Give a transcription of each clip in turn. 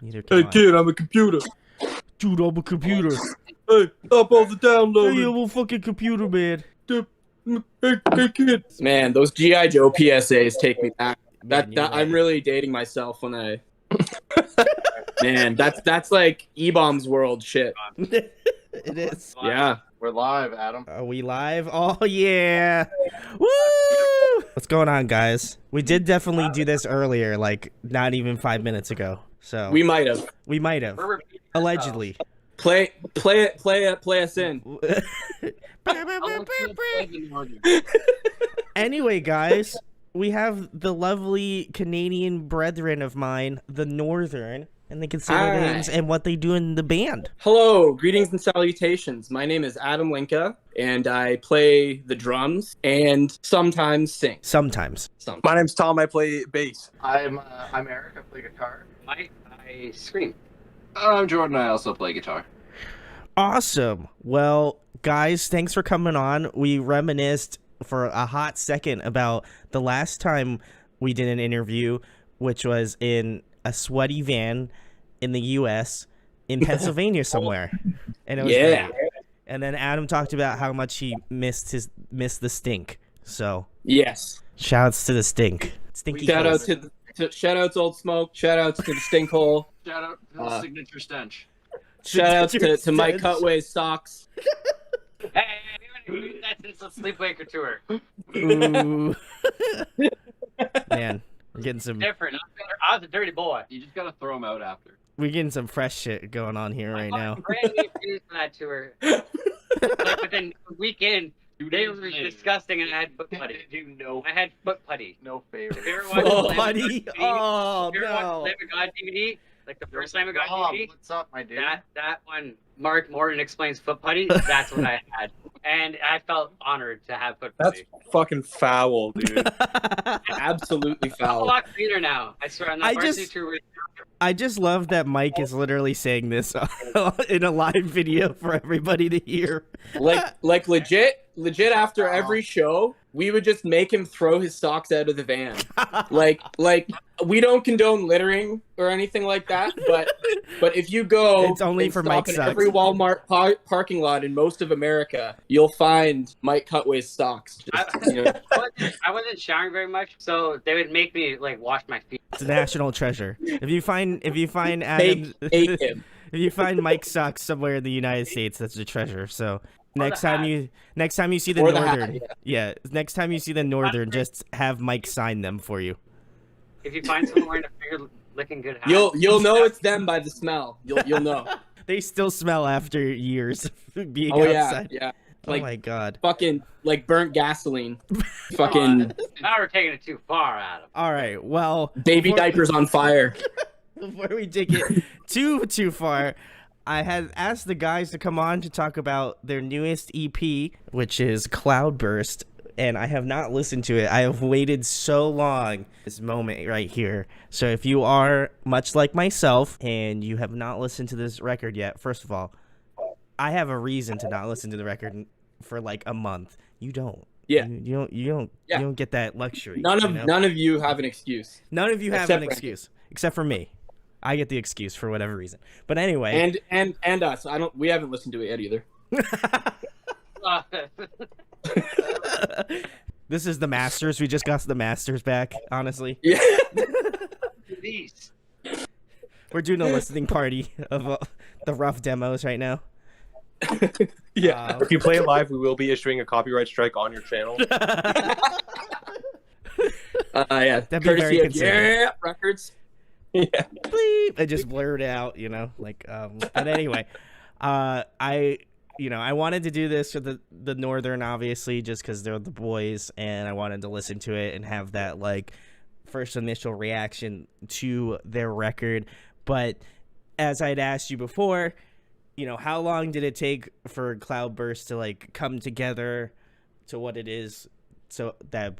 Neither can Hey, I. kid, I'm a computer. Dude, I'm a computer. Hey, stop all the downloading. Hey, I'm a fucking computer, man. Hey, kid. Man, those GI Joe PSAs take me back. Man, you're I'm right. really dating myself when I. Man, that's like E-Bomb's world shit. It is. Yeah. We're live, Adam. Are we live? Oh, yeah. Woo! What's going on, guys? We did definitely do this earlier, like not even 5 minutes ago. So We might have. We're repeating Allegedly. Play us in. Anyway, guys, we have the lovely Canadian brethren of mine, the Northern, and they can say their Hi. names and what they do in the band. Hello, greetings and salutations. My name is Adam Linka, and I play the drums and sometimes sing. Sometimes. My name's Tom. I play bass. I'm Eric. I play guitar. I scream. I'm Jordan. I also play guitar. Awesome. Well, guys, thanks for coming on. We reminisced for a hot second about the last time we did an interview, which was in a sweaty van in the U.S. in Pennsylvania somewhere, and it was Yeah. great. And then Adam talked about how much he missed the stink. So Yes. shouts to the stink. Stinky. Shout out Coast. shout outs Old Smoke. Shout outs to the Stink Hole. Shout out to the signature stench. Shout out to Mike Stench. Cutway's socks. Hey, we haven't used that since the Sleepless tour. Ooh. Man, we're getting some Different. I was a dirty boy. You just gotta throw them out after. fresh shit going on here right now. Brand new shoes on that tour. Like within a weekend, they were disgusting, and I had foot putty. I had foot putty. No favor. If you ever watched Oh, Lamb of buddy. God DVD, Oh, if you ever watched no. Lamb of God DVD, like the first Lamb of God Rob, DVD, what's up, my dude? that one, Mark Morton explains foot putty. That's what I had, and I felt honored to have foot That's putty. fucking foul, dude. Absolutely I'm a foul. lot cleaner now. I swear, on that I varsity just- tour. I just love that Mike is literally saying this in a live video for everybody to hear. Like legit after every show, we would just make him throw his socks out of the van. like we don't condone littering or anything like that, but if you go It's only and for stop Mike in socks. every Walmart parking lot in most of America, you'll find Mike Cutway's socks. Just, you know. I wasn't showering very much, so they would make me like wash my feet. It's a national treasure. If you find Adam, Hate him. if you find Mike socks somewhere in the United States, that's a treasure. So next time you see the Or the hat, Northern, next time you see the Northern, just have Mike sign them for you. If you find someone wearing a finger licking good hat, You'll know it's them by the smell. You'll know. They still smell after years of being Oh yeah, outside. yeah. Oh Like my god. fucking like burnt gasoline. Fucking now we're taking it too far, Adam. All right. Well, baby before- diapers on fire. Before we take it too far, I had asked the guys to come on to talk about their newest EP, which is Cloudburst, and I have not listened to it. I have waited so long this moment right here. So if you are much like myself and you have not listened to this record yet, first of all, I have a reason to not listen to the record for like a month. You don't. Yeah. You don't get that luxury. None you know? of you have an excuse. None of you have Except an for- excuse, except for me. I get the excuse for whatever reason. But anyway, And us. We haven't listened to it yet either. this is the Masters. We just got the Masters back. Honestly, Yeah. Please. we're doing a listening party of the rough demos right now. Yeah. If you play it live, we will be issuing a copyright strike on your channel. Yeah. That'd be very considerate. Yeah records. Yeah. Bleep. I just blurred out, but anyway, I wanted to do this for the Northern, obviously, just because they're the boys, and I wanted to listen to it and have that like first initial reaction to their record. But as I'd asked you before, how long did it take for Cloudburst to like come together to what it is, so that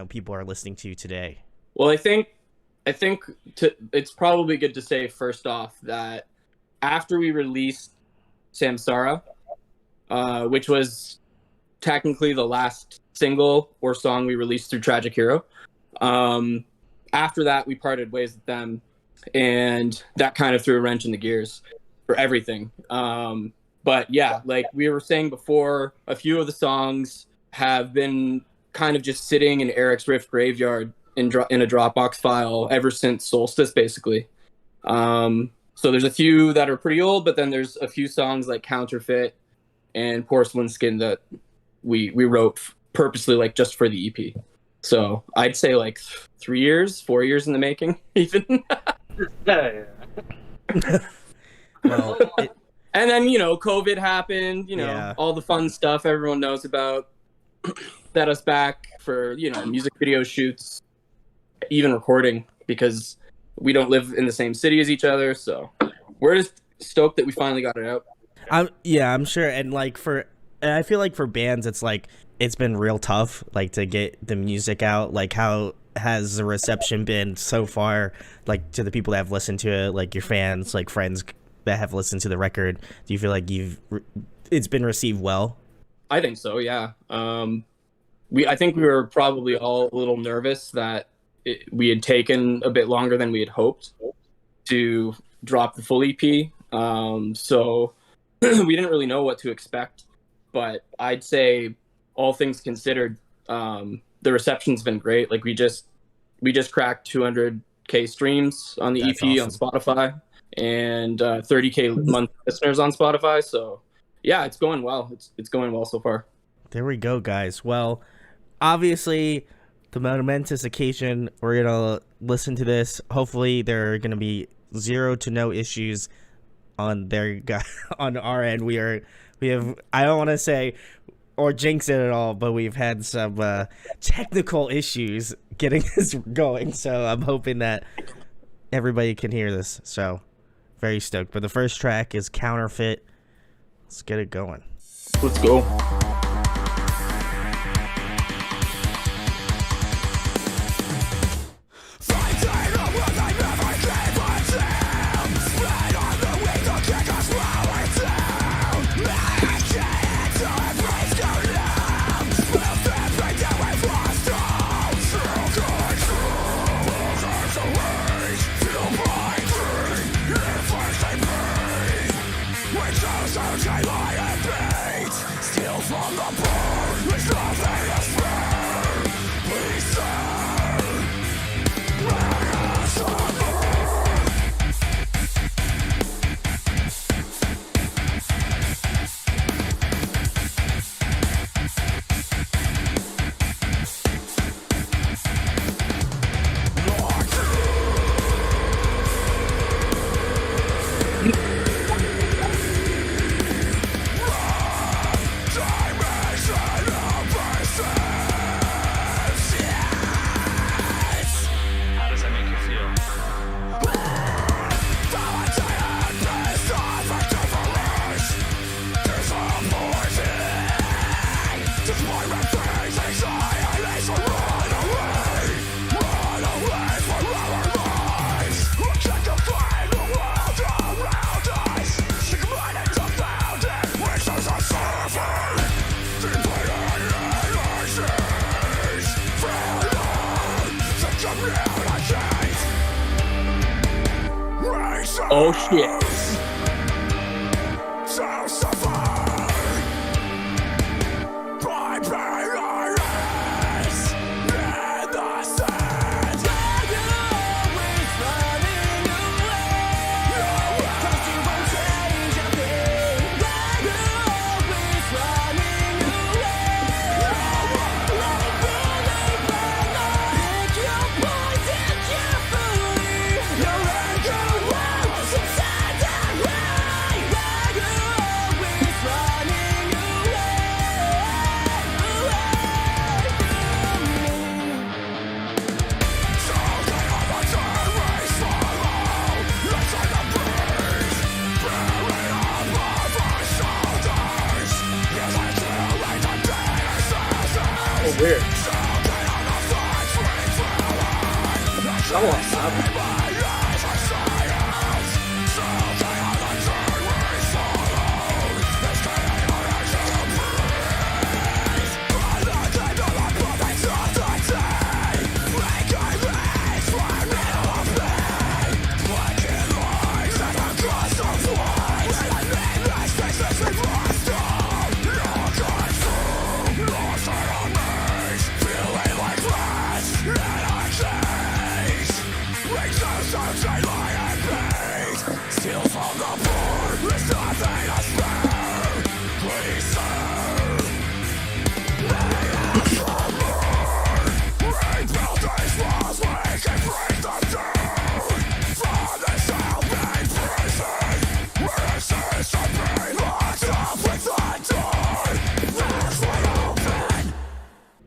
people are listening to today? Well, I think it's probably good to say first off that after we released Samsara, which was technically the last single or song we released through Tragic Hero, after that we parted ways with them, and that kind of threw a wrench in the gears for everything. But yeah, like we were saying before, a few of the songs have been kind of just sitting in Eric's Riff graveyard in a Dropbox file ever since Solstice, basically. So there's a few that are pretty old, but then there's a few songs like Counterfeit and Porcelain Skin that we wrote purposely, like just for the EP. So I'd say like 4 years in the making, even. Well, and then, you know, COVID happened, you know, Yeah. all the fun stuff everyone knows about set us back for, you know, music video shoots, even recording, because we don't live in the same city as each other. So we're just stoked that we finally got it out. I'm sure. And like I feel like for bands, it's been real tough, like to get the music out. Like, how has the reception been so far, like to the people that have listened to it, like your fans, like friends that have listened to the record? Do you feel like it's been received well? I think so, yeah. I think we were probably all a little nervous that we had taken a bit longer than we had hoped to drop the full EP. So we didn't really know what to expect, but I'd say all things considered, the reception's been great. Like we just cracked 200K streams on the That's EP awesome. on Spotify, and 30K month listeners on Spotify. So yeah, it's going well. It's going well so far. There we go, guys. Well, obviously, the momentous occasion, we're gonna listen to this. Hopefully, there are gonna be 0 to no issues on on our end. We have. I don't want to say or jinx it at all, but we've had some technical issues getting this going. So I'm hoping that everybody can hear this. So very stoked. But the first track is Counterfeit. Let's get it going. Let's go. Oh shit. Weird.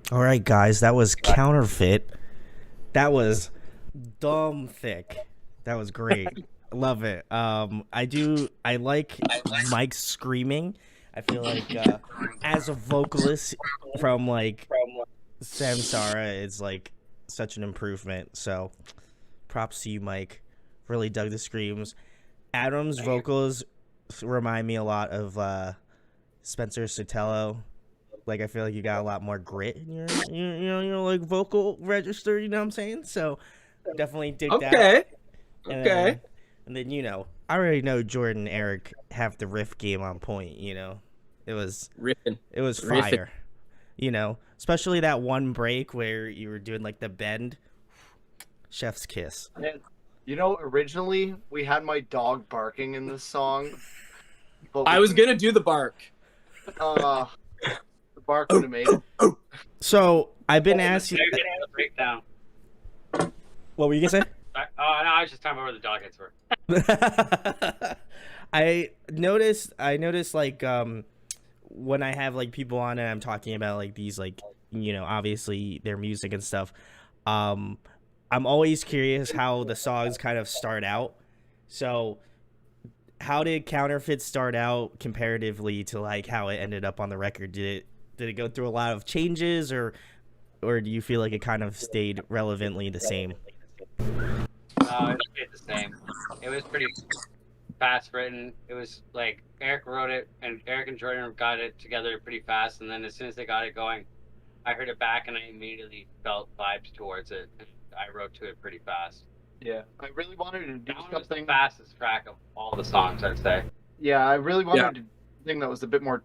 All right, guys, that was Counterfeit. That was dumb thick. That was great. Love it. I like Mike's screaming. I feel like as a vocalist from like Samsara, it's like such an improvement. So props to you, Mike. Really dug the screams. Adam's vocals remind me a lot of Spencer Sotelo. Like, I feel like you got a lot more grit in your like vocal register. You know what I'm saying? So definitely dig that. Okay. And then I already know Jordan and Eric have the riff game on point. It was Riffing. It was fire. Especially that one break where you were doing like the bend. Chef's kiss. Originally we had my dog barking in this song. But I was gonna do the bark. The bark would have made it. So I've been asking. Breakdown. What were you gonna say? No, I was just talking about where the dog hits were. I noticed like when I have like people on and I'm talking about like these like obviously their music and stuff, I'm always curious how the songs kind of start out. So how did Counterfeit start out comparatively to like how it ended up on the record? Did it go through a lot of changes, or do you feel like it kind of stayed relevantly the same? It stayed the same. It was pretty fast written. It was like Eric wrote it, and Eric and Jordan got it together pretty fast. And then as soon as they got it going, I heard it back, and I immediately felt vibes towards it. And I wrote to it pretty fast. Yeah, I really wanted to do That was the something. fastest track of all the songs, I'd say. Yeah, I really wanted to do something that was a bit more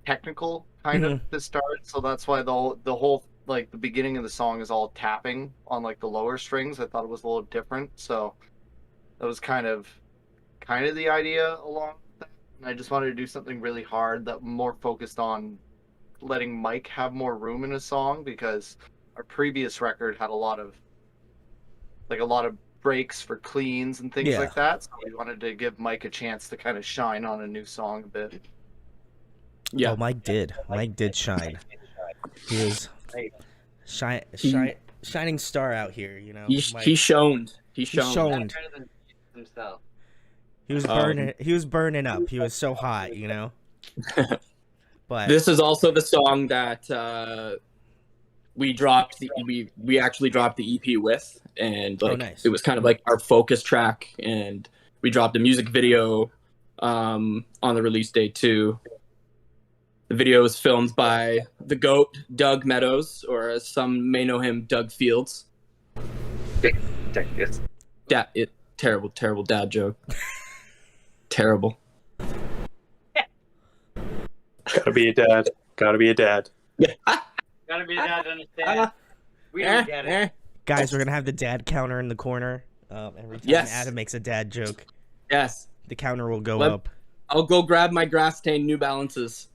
technical, kind of to start. So that's why the whole like the beginning of the song is all tapping on like the lower strings. I thought it was a little different, so that was kind of the idea along with that. And I just wanted to do something really hard that more focused on letting Mike have more room in a song, because our previous record had a lot of breaks for cleans and things like that. So we wanted to give Mike a chance to kind of shine on a new song a bit. Yeah. Oh, Mike did shine. He was shining star out here. He shoned. He shoned. Better than himself. He was burning. He was burning up. He was so hot. But this is also the song that we dropped. We actually dropped the EP with, and like nice. It was kind of like our focus track, and we dropped a music video on the release date too. The video was filmed by the GOAT, Doug Meadows, or as some may know him, Doug Fields. Terrible dad joke. Terrible. Gotta be a dad. Gotta be a dad to understand. We don't get it. guys, we're gonna have the dad counter in the corner. Every time Adam makes a dad joke, Yes. the counter will go up. I'll go grab my grass-stained New Balances.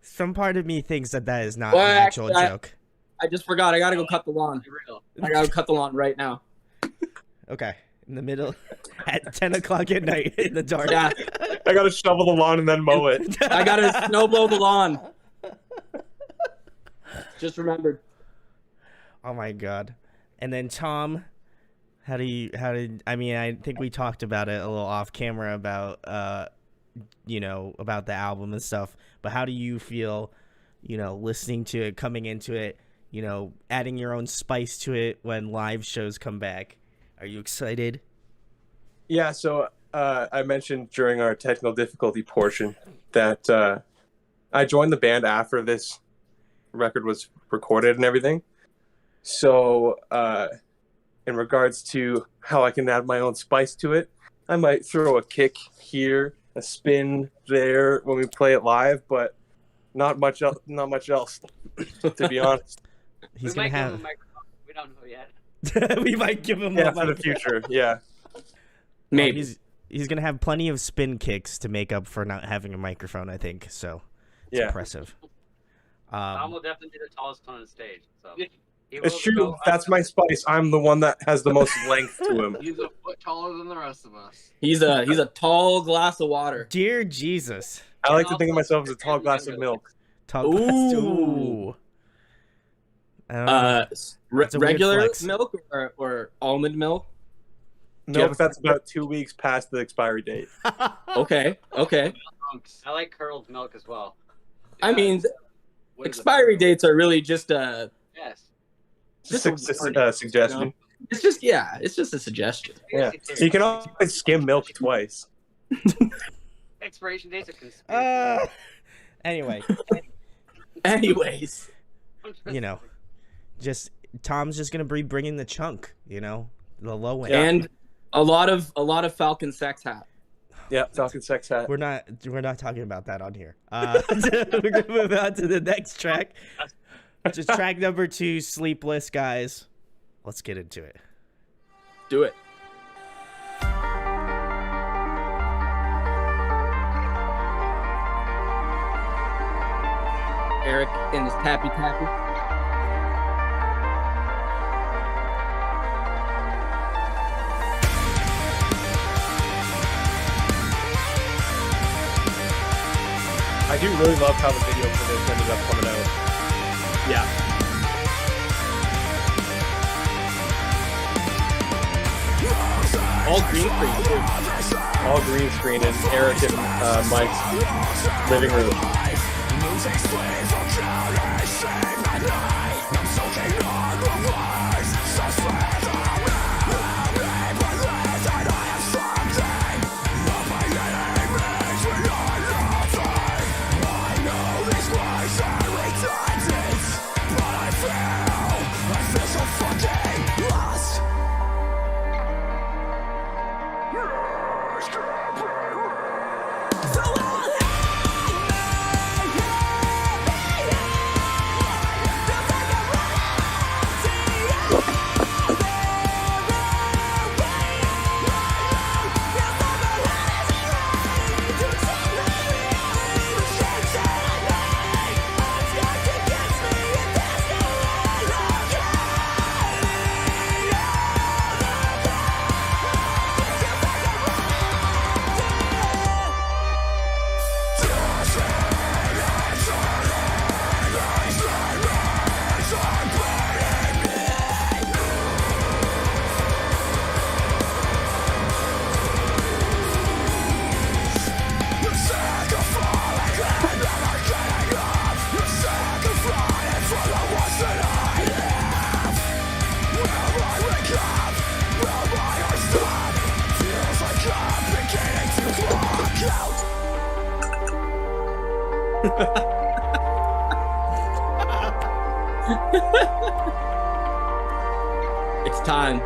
Some part of me thinks that is not an actual joke. I just forgot. I gotta go cut the lawn. I gotta cut the lawn right now. Okay, in the middle, at 10 o'clock at night in the dark. Yeah. I gotta shovel the lawn and then mow it. I gotta snow blow the lawn. Just remembered. Oh my god. And then Tom, I think we talked about it a little off camera about about the album and stuff, but how do you feel, listening to it, coming into it, adding your own spice to it when live shows come back? Are you excited? Yeah, so I mentioned during our technical difficulty portion that I joined the band after this record was recorded and everything. So in regards to how I can add my own spice to it, I might throw a kick here, a spin there when we play it live, but not much else, to be honest. He's we gonna might have. give him a microphone. We don't know yet. We might give him Yeah, a for the future, yeah. Maybe. He's gonna have plenty of spin kicks to make up for not having a microphone, I think. So it's impressive. Tom will definitely be the tallest one on the stage. So He It's will true. go That's my spice. I'm the one that has the most length to him. He's a foot taller than the rest of us. He's a tall glass of water. Dear Jesus. I like to think of myself as a tall glass of milk. Tall glass. Ooh. I don't know. That's a weird Regular flex. milk or almond milk? Milk that's about 2 weeks past the expiry date. Okay. I like curdled milk as well. I mean, What is it? expiry dates are really just a. Yes. Just a Suggestion. It's just a suggestion. Yeah. You can always skim milk twice. Expiration dates are conspiracy. Anyway, Anyways, you know, Tom's just gonna be bringing the chunk, you know, the low end. and a lot of Falcon sex hat. Yeah, Falcon sex hat. We're not talking about that on here. We're gonna move on to the next track, which is track number 2, Sleepless, guys. Let's get into it. Do it. Eric and his tappy. I do really love how the video for this ended up coming out. Yeah. All green screen too. All green screen in Eric and Mike's living room. It's time.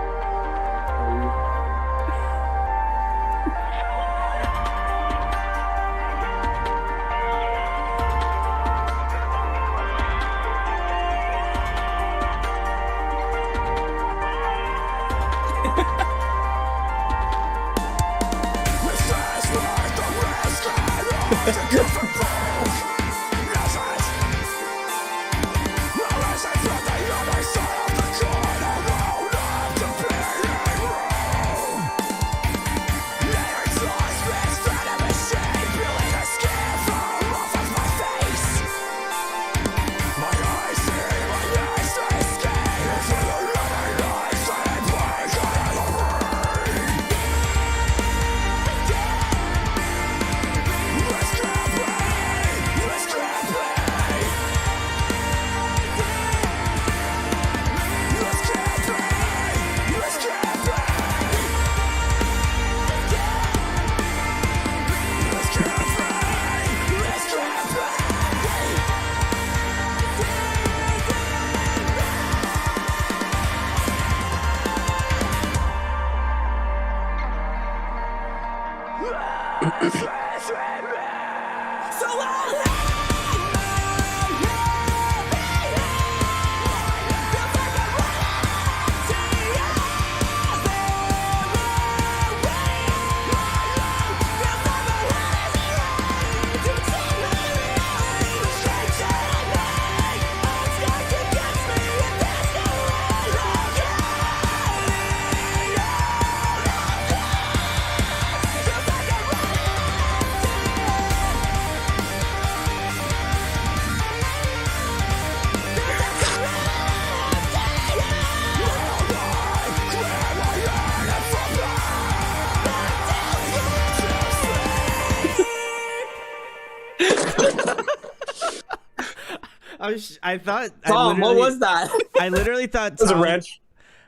I thought. Tom, what was that? I literally thought It was a Tom, wrench.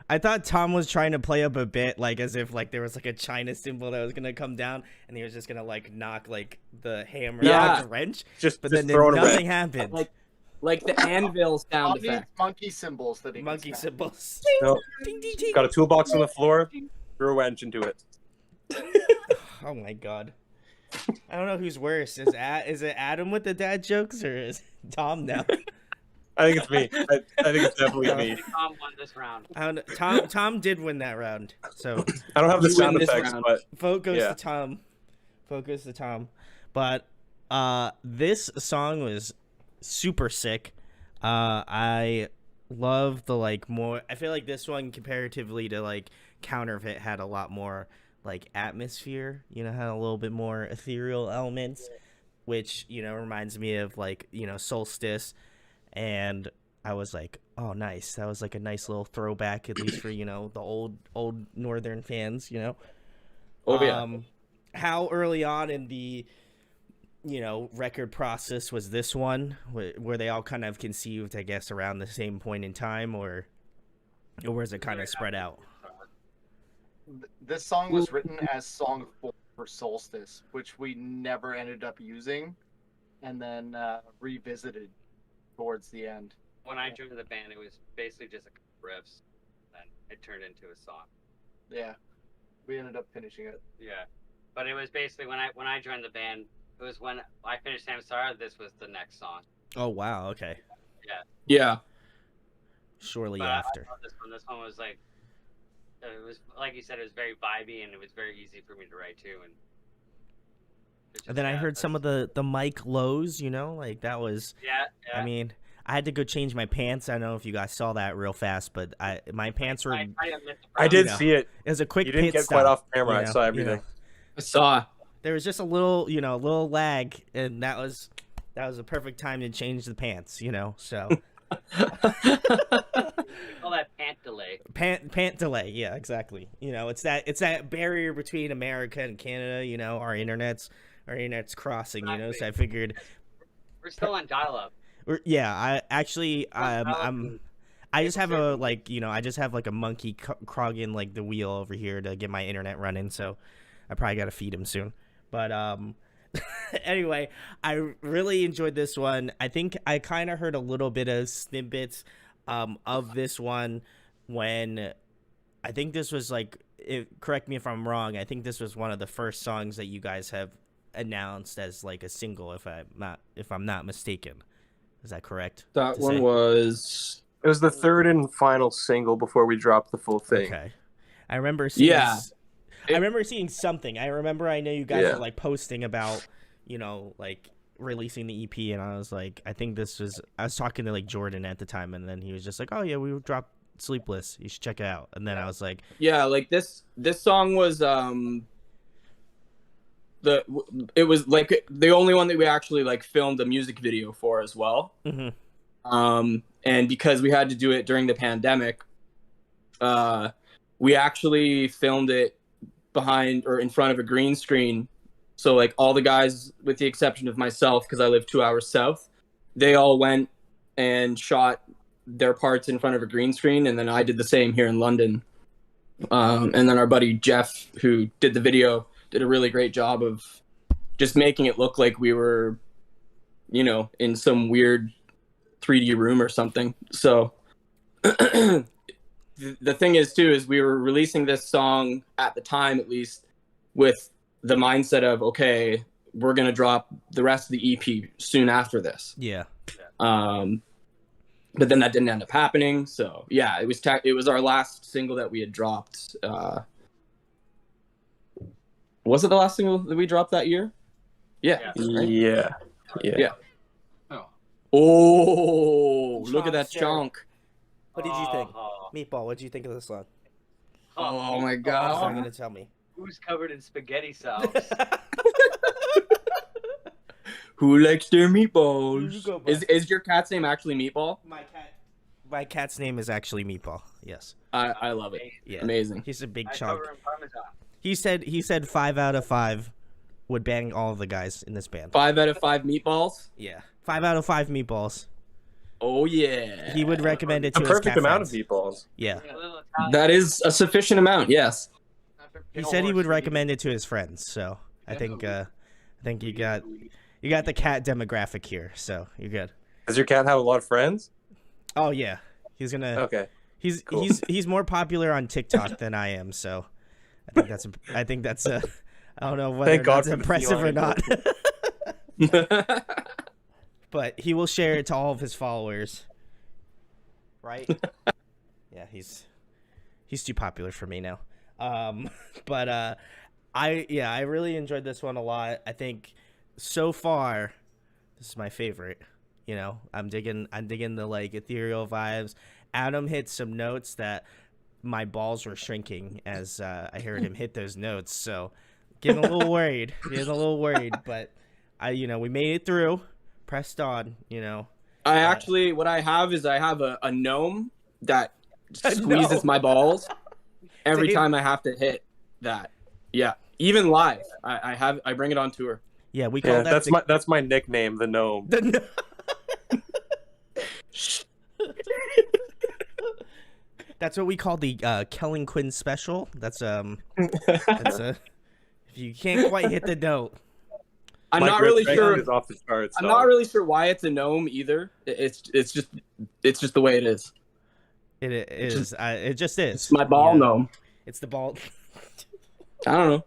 I thought Tom was trying to play up a bit, like as if like there was like a China symbol that was gonna come down, and he was just gonna like knock like the hammer Yeah. with the wrench. Just But then throwing a nothing wrench. happened. Like the anvil sound Tom needs effect. monkey symbols that he can Monkey smash. symbols. No. Ding, ding, ding. Got a toolbox on the floor. Threw a wrench into it. Oh my god. I don't know who's worse. Is it Adam with the dad jokes or is it Tom now? I think it's me. I think it's definitely me. Tom won this round. I don't know. Tom did win that round. So I don't have the You sound win this effects, round. but vote goes Yeah. to Tom. Vote goes to Tom. But this song was super sick. I love the like more. I feel like this one comparatively to like Counterfeit had a lot more like atmosphere. You know, had a little bit more ethereal elements, which reminds me of like Solstice. And I was like, oh, nice. That was like a nice little throwback, at least for the old Northern fans. Oh yeah. How early on in the record process was this one? Were they all kind of conceived, I guess, around the same point in time, or was it kind of spread out? This song was written as song 4 for Solstice, which we never ended up using, and then revisited towards the end. When I joined the band, it was basically just a couple riffs, and it turned into a song. Yeah, we ended up finishing it. Yeah, but it was basically when I joined the band. It was when I finished Samsara. This was the next song. Oh wow, okay. Yeah. Shortly But after. I love this one. This one was like, it was like you said, it was very vibey and it was very easy for me to write too. And And then I heard some of the mic lows, like that was. Yeah. I mean, I had to go change my pants. I don't know if you guys saw that real fast, but my pants were. I did know. see it. It was a quick. You didn't pit get stop, quite off camera. I you know, saw everything. I saw. There was just a little, little lag, and that was a perfect time to change the pants, So All that pant delay. pant delay, yeah, exactly. It's that barrier between America and Canada. Our internet's crossing. So I figured. We're still on dial-up. Yeah, I actually I just have a I just have like a monkey crogging like the wheel over here to get my internet running. So I probably got to feed him soon. But anyway, I really enjoyed this one. I think I kind of heard a little bit of snippets of this one when I think this was correct me if I'm wrong. I think this was one of the first songs that you guys have announced as like a single, if I'm not mistaken. Is that correct? That to one say? It was the third and final single before we dropped the full thing. Okay. I remember seeing Yeah. I remember seeing something. I know you guys Yeah. were like posting about, like releasing the EP, and I was like, I was talking to like Jordan at the time, and then he was just like, oh yeah, we dropped Sleepless. You should check it out. And then I was like, Yeah, like this song was it was like the only one that we actually like filmed a music video for as well. mm-hmm. And because we had to do it during the pandemic, we actually filmed it behind or in front of a green screen. So like all the guys, with the exception of myself, because I live 2 hours south, they all went and shot their parts in front of a green screen, and then I did the same here in London. And then our buddy Jeff, who did the video, did a really great job of just making it look like we were, in some weird 3D room or something. So the thing is too, is we were releasing this song at the time, at least, with the mindset of, okay, we're going to drop the rest of the EP soon after this. Yeah. But then that didn't end up happening. So yeah, it was our last single that we had dropped. Was it the last single that we dropped that year? Yeah. Right? Yeah. Oh. Oh, look at that Chonk, chunk. What did you think, Oh, Meatball? What did you think of the song? Oh my You're god. gonna tell me. Who's covered in spaghetti sauce? Who likes their You meatballs? go, bud. Is your cat's name actually Meatball? My cat's name is actually Meatball. Yes. I love it. Yeah. Amazing. He's a big I chunk. cover in Parmesan. He said 5 out of 5 would bang all of the guys in this band. 5 out of 5 meatballs. Yeah. 5 out of 5 meatballs. Oh yeah. He would recommend it A to his perfect cat amount of friends. meatballs. Yeah. A little Italian. That is a sufficient amount. Yes. He said he would recommend it to his friends, so I think you got the cat demographic here, so you're good. Does your cat have a lot of friends? Oh yeah, he's gonna. Okay. Cool. He's more popular on TikTok than I am, so I think that's I don't know whether Thank God that's for the impressive or feline. not. But he will share it to all of his followers, right? Yeah, he's too popular for me now. But I really enjoyed this one a lot. I think so far this is my favorite. You know, I'm digging the like ethereal vibes. Adam hit some notes that my balls were shrinking as I heard him hit those notes. So getting a little worried, but we made it through, pressed on, I actually, what I have is a gnome that squeezes my balls every Dude. time I have to hit that. Yeah, even live, I bring it on tour. Yeah, we call that that's my nickname, the gnome. That's what we call the Kellen Quinn special. That's if you can't quite hit the note. I'm My not grip really strength sure. is off the charts, I'm dog. not really sure why it's a gnome either. It's just the way it is. It is. It just is. It's my ball Yeah. gnome. It's the ball. I don't know.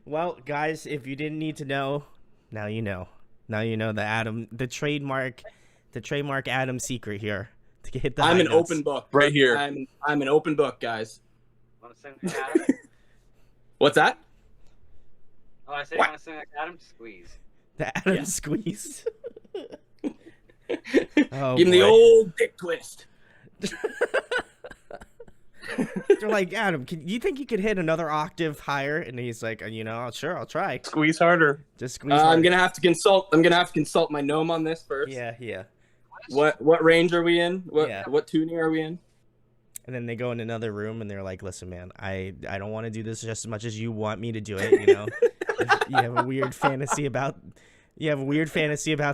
Well, guys, if you didn't need to know, now you know. Now you know the trademark Adam secret here to hit the. I'm high an notes. open book Right here. I'm an open book, guys. Want to sing like Adam? What's that? Oh, I said you What? want to sing like Adam? Squeeze. The Adam Yeah. squeeze. Oh, Give him the boy. old dick twist. They're like, Adam, you think you could hit another octave higher? And he's like, sure, I'll try. Squeeze harder. Just squeeze. I'm harder. gonna have to consult my gnome on this first. Yeah. What range are we in? Yeah. What tuning are we in? And then they go in another room and they're like, listen, man, I don't want to do this just as much as you want me to do it. You have a weird fantasy about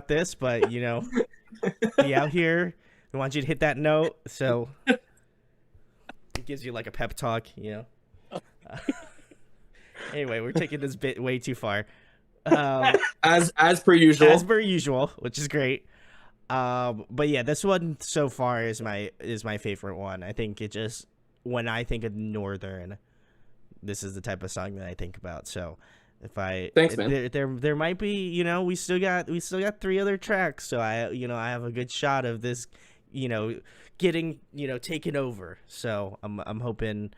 this, but be out here. We want you to hit that note. So it gives you like a pep talk, Anyway, we're taking this bit way too far. As per usual. As per usual, which is great. But yeah, this one so far is my favorite one. I think it just, when I think of Northern, this is the type of song that I think about. So Thanks, man. there might be, we still got 3 other tracks. So I have a good shot of this, getting, taken over. So I'm hoping,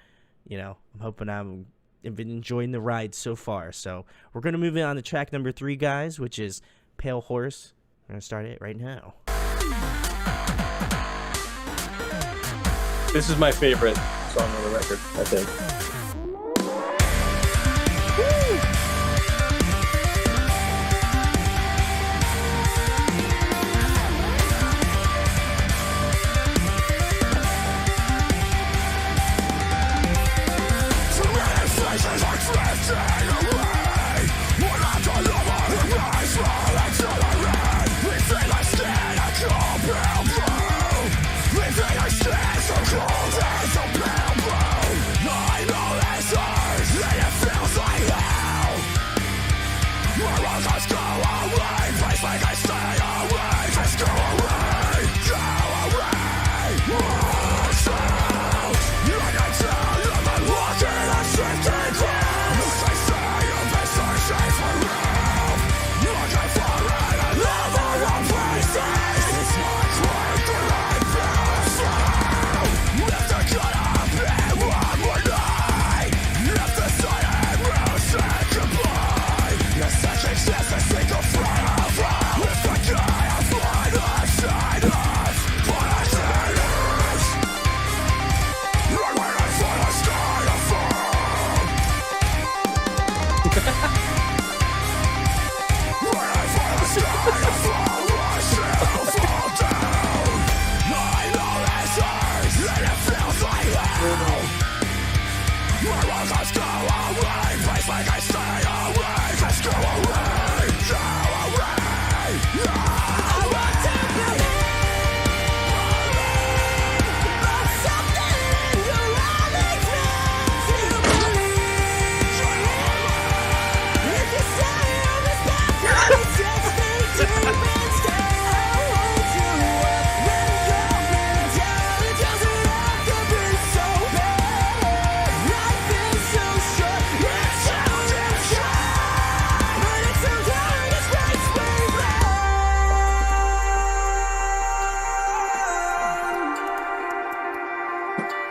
I'm enjoying the ride so far. So we're going to move on to track number 3, guys, which is Pale Horse. We're going to start it right now. This is my favorite song on the record, I think.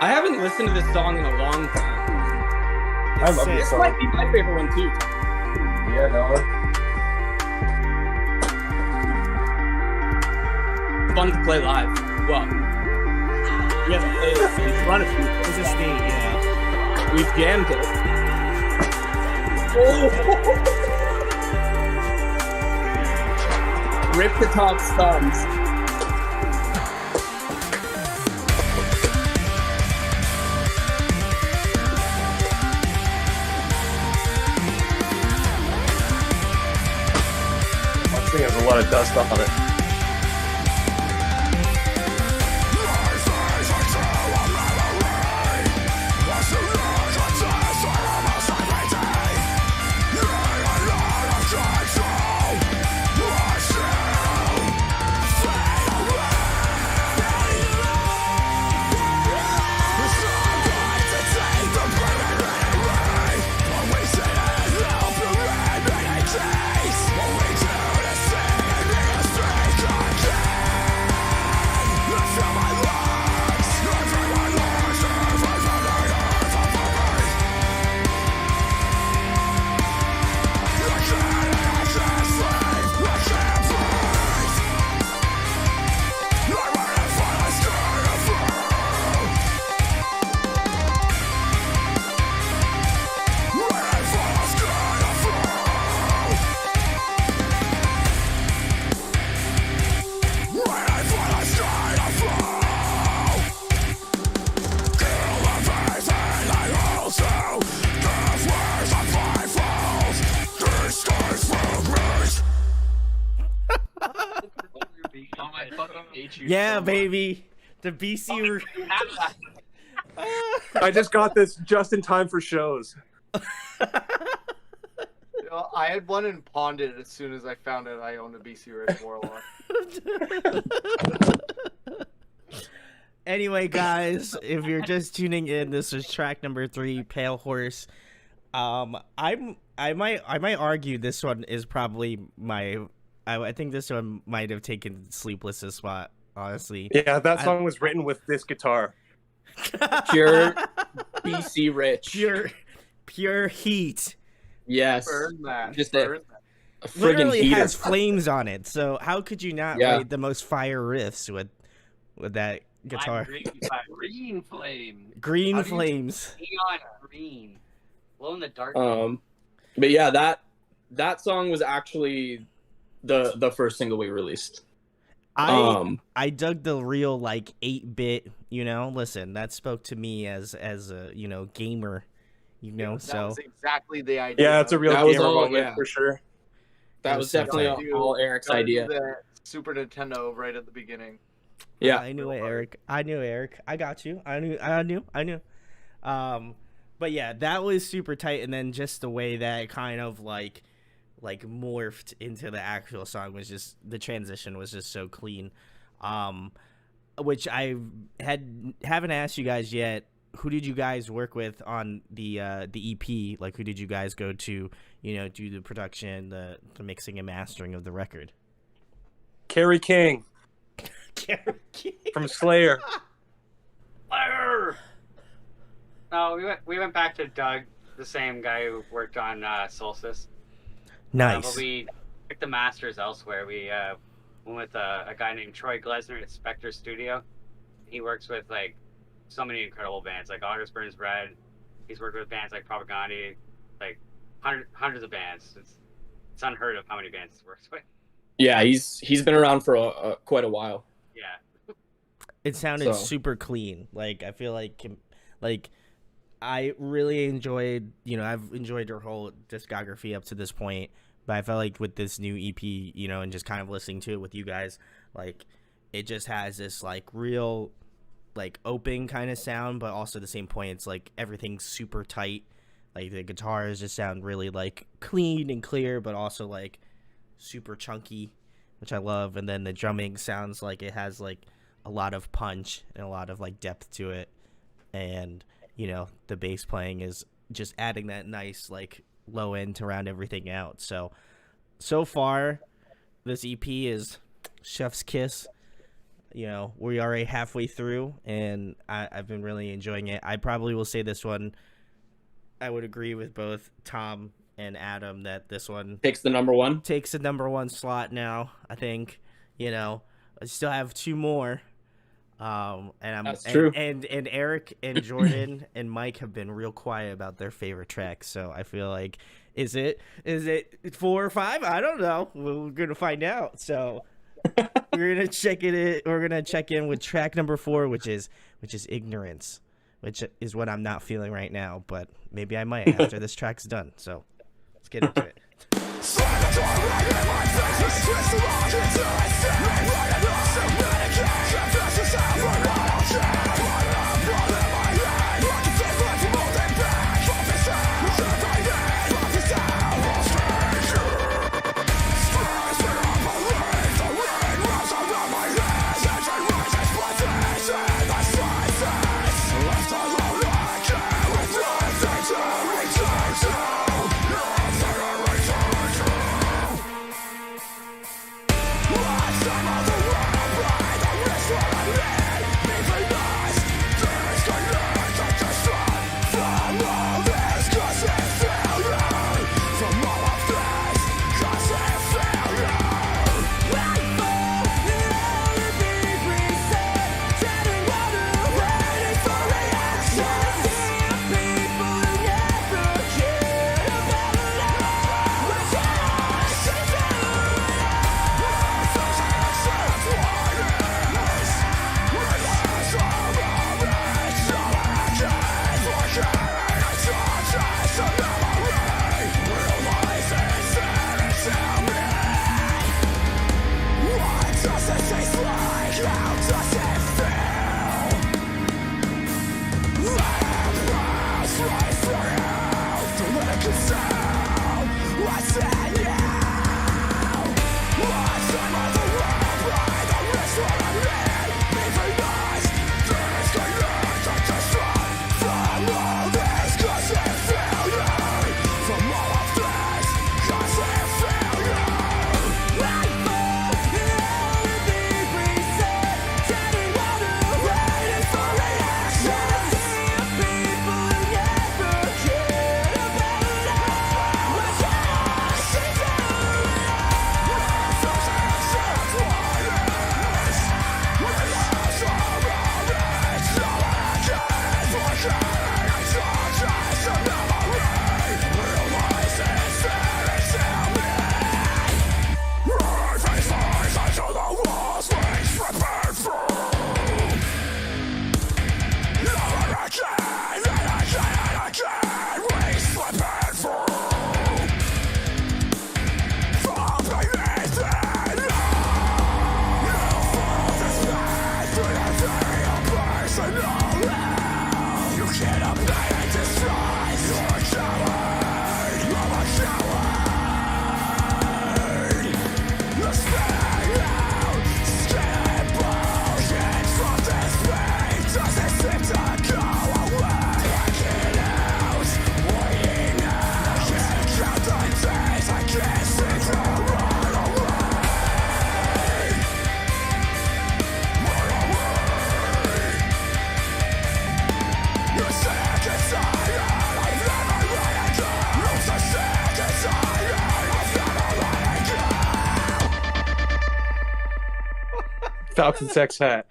I haven't listened to this song in a long time. I love sick. this This song. might be my favorite one too. Yeah, no. Fun to play live. Well, we haven't played it in front of people. This is neat, yeah. We've jammed it. Oh. Rip the top thumbs. This thing has a lot of dust on it. Oh, I fucking hate you. Yeah, so much. baby. The BC. I just got this just in time for shows. You know, I had one and pawned it as soon as I found out I owned a BC Rich Warlock. Anyway, guys, if you're just tuning in, this is track number 3, Pale Horse. I might argue this one is probably I think this one might have taken Sleepless's spot, honestly. Yeah, that song was written with this guitar. Pure BC Rich. Pure heat. Yes. Burn that. Just burn that. a friggin' Literally heater. has flames on it. So how could you not Yeah. write the most fire riffs with that guitar? Green flame. Green How do you- flames. Neon green. Glow in the dark. But yeah, that song was actually the first single we released. I dug the real like 8-bit, listen, that spoke to me as a, gamer, That so was exactly the idea. Yeah, it's a real That was gamer all- moment yeah. for sure. That was definitely Gotta all do- Eric's gotta do idea. the Super Nintendo right at the beginning. Yeah. I knew it, Eric. I got you. I knew. But yeah, that was super tight, and then just the way that it kind of like morphed into the actual song was just, the transition was just so clean. Which I haven't asked you guys yet. Who did you guys work with on the EP? Like, who did you guys go to, do the production, the mixing and mastering of the record? Kerry King from Slayer. No, we went back to Doug, the same guy who worked on Solstice. Nice. But we took the masters elsewhere. We went with a guy named Troy Glesner at Spectre Studio. He works with like so many incredible bands, like August Burns Red. He's worked with bands like Propaganda, like hundreds of bands. It's unheard of how many bands he's worked with. Yeah, he's been around for quite a while. Yeah. It sounded So- super clean. Like, I feel like I really enjoyed, I've enjoyed her whole discography up to this point, but I felt like with this new EP, and just kind of listening to it with you guys, like, it just has this like real like open kind of sound, but also at the same point it's like everything's super tight. Like, the guitars just sound really like clean and clear, but also like super chunky, which I love. And then the drumming sounds like it has like a lot of punch and a lot of like depth to it. And, the bass playing is just adding that nice like low end to round everything out. So far, this EP is chef's kiss. we are already halfway through, and I've been really enjoying it. I probably will say this one. I would agree with both Tom and Adam that this one Takes the number one. takes the number one slot now. I think, I still have two more. That's true. And Eric and Jordan and Mike have been real quiet about their favorite tracks. So I feel like, is it 4 or 5? I don't know. We're gonna find out. So we're gonna check it. We're gonna check in with track number 4, which is Ignorance, which is what I'm not feeling right now. But maybe I might after this track's done. So let's get into it. Falcon Sex Hat.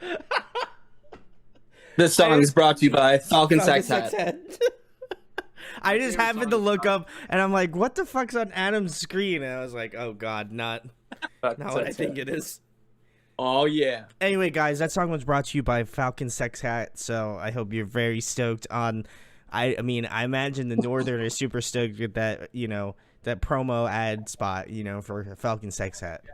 This song is brought to you by Falcon Sex Hat. I just happened to look up, and I'm like, what the fuck's on Adam's screen? And I was like, oh god, not what I think it is. Oh yeah. Anyway, guys, that song was brought to you by Falcon Sex Hat, so I hope you're very stoked on. I mean, I imagine the Northern is super stoked with that, that promo ad spot, for Falcon Sex Hat.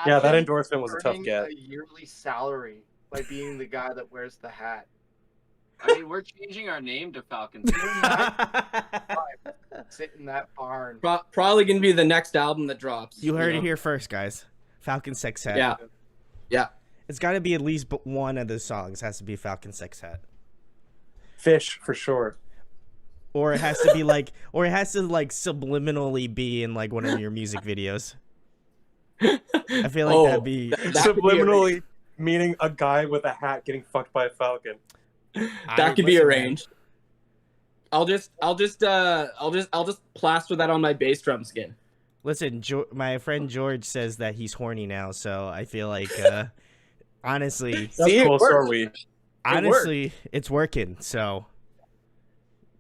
Yeah, that endorsement was a tough get. A yearly salary by being the guy that wears the hat. I mean, we're changing our name to Falcon. Sit in that barn. Probably gonna be the next album that drops. You heard it here first, guys. Falcon Sex Hat. Yeah. It's got to be at least one of the songs has to be Falcon Sex Hat. Fish for sure. Or it has to be subliminally be in one of your music videos. I feel like that'd be subliminally. meaning a guy with a hat getting fucked by a falcon. That could be arranged. I'll just plaster that on my bass drum skin. Listen, my friend George says that he's horny now, so I feel like, honestly, That's See, it cool. So worked. are we. honestly, it's working. So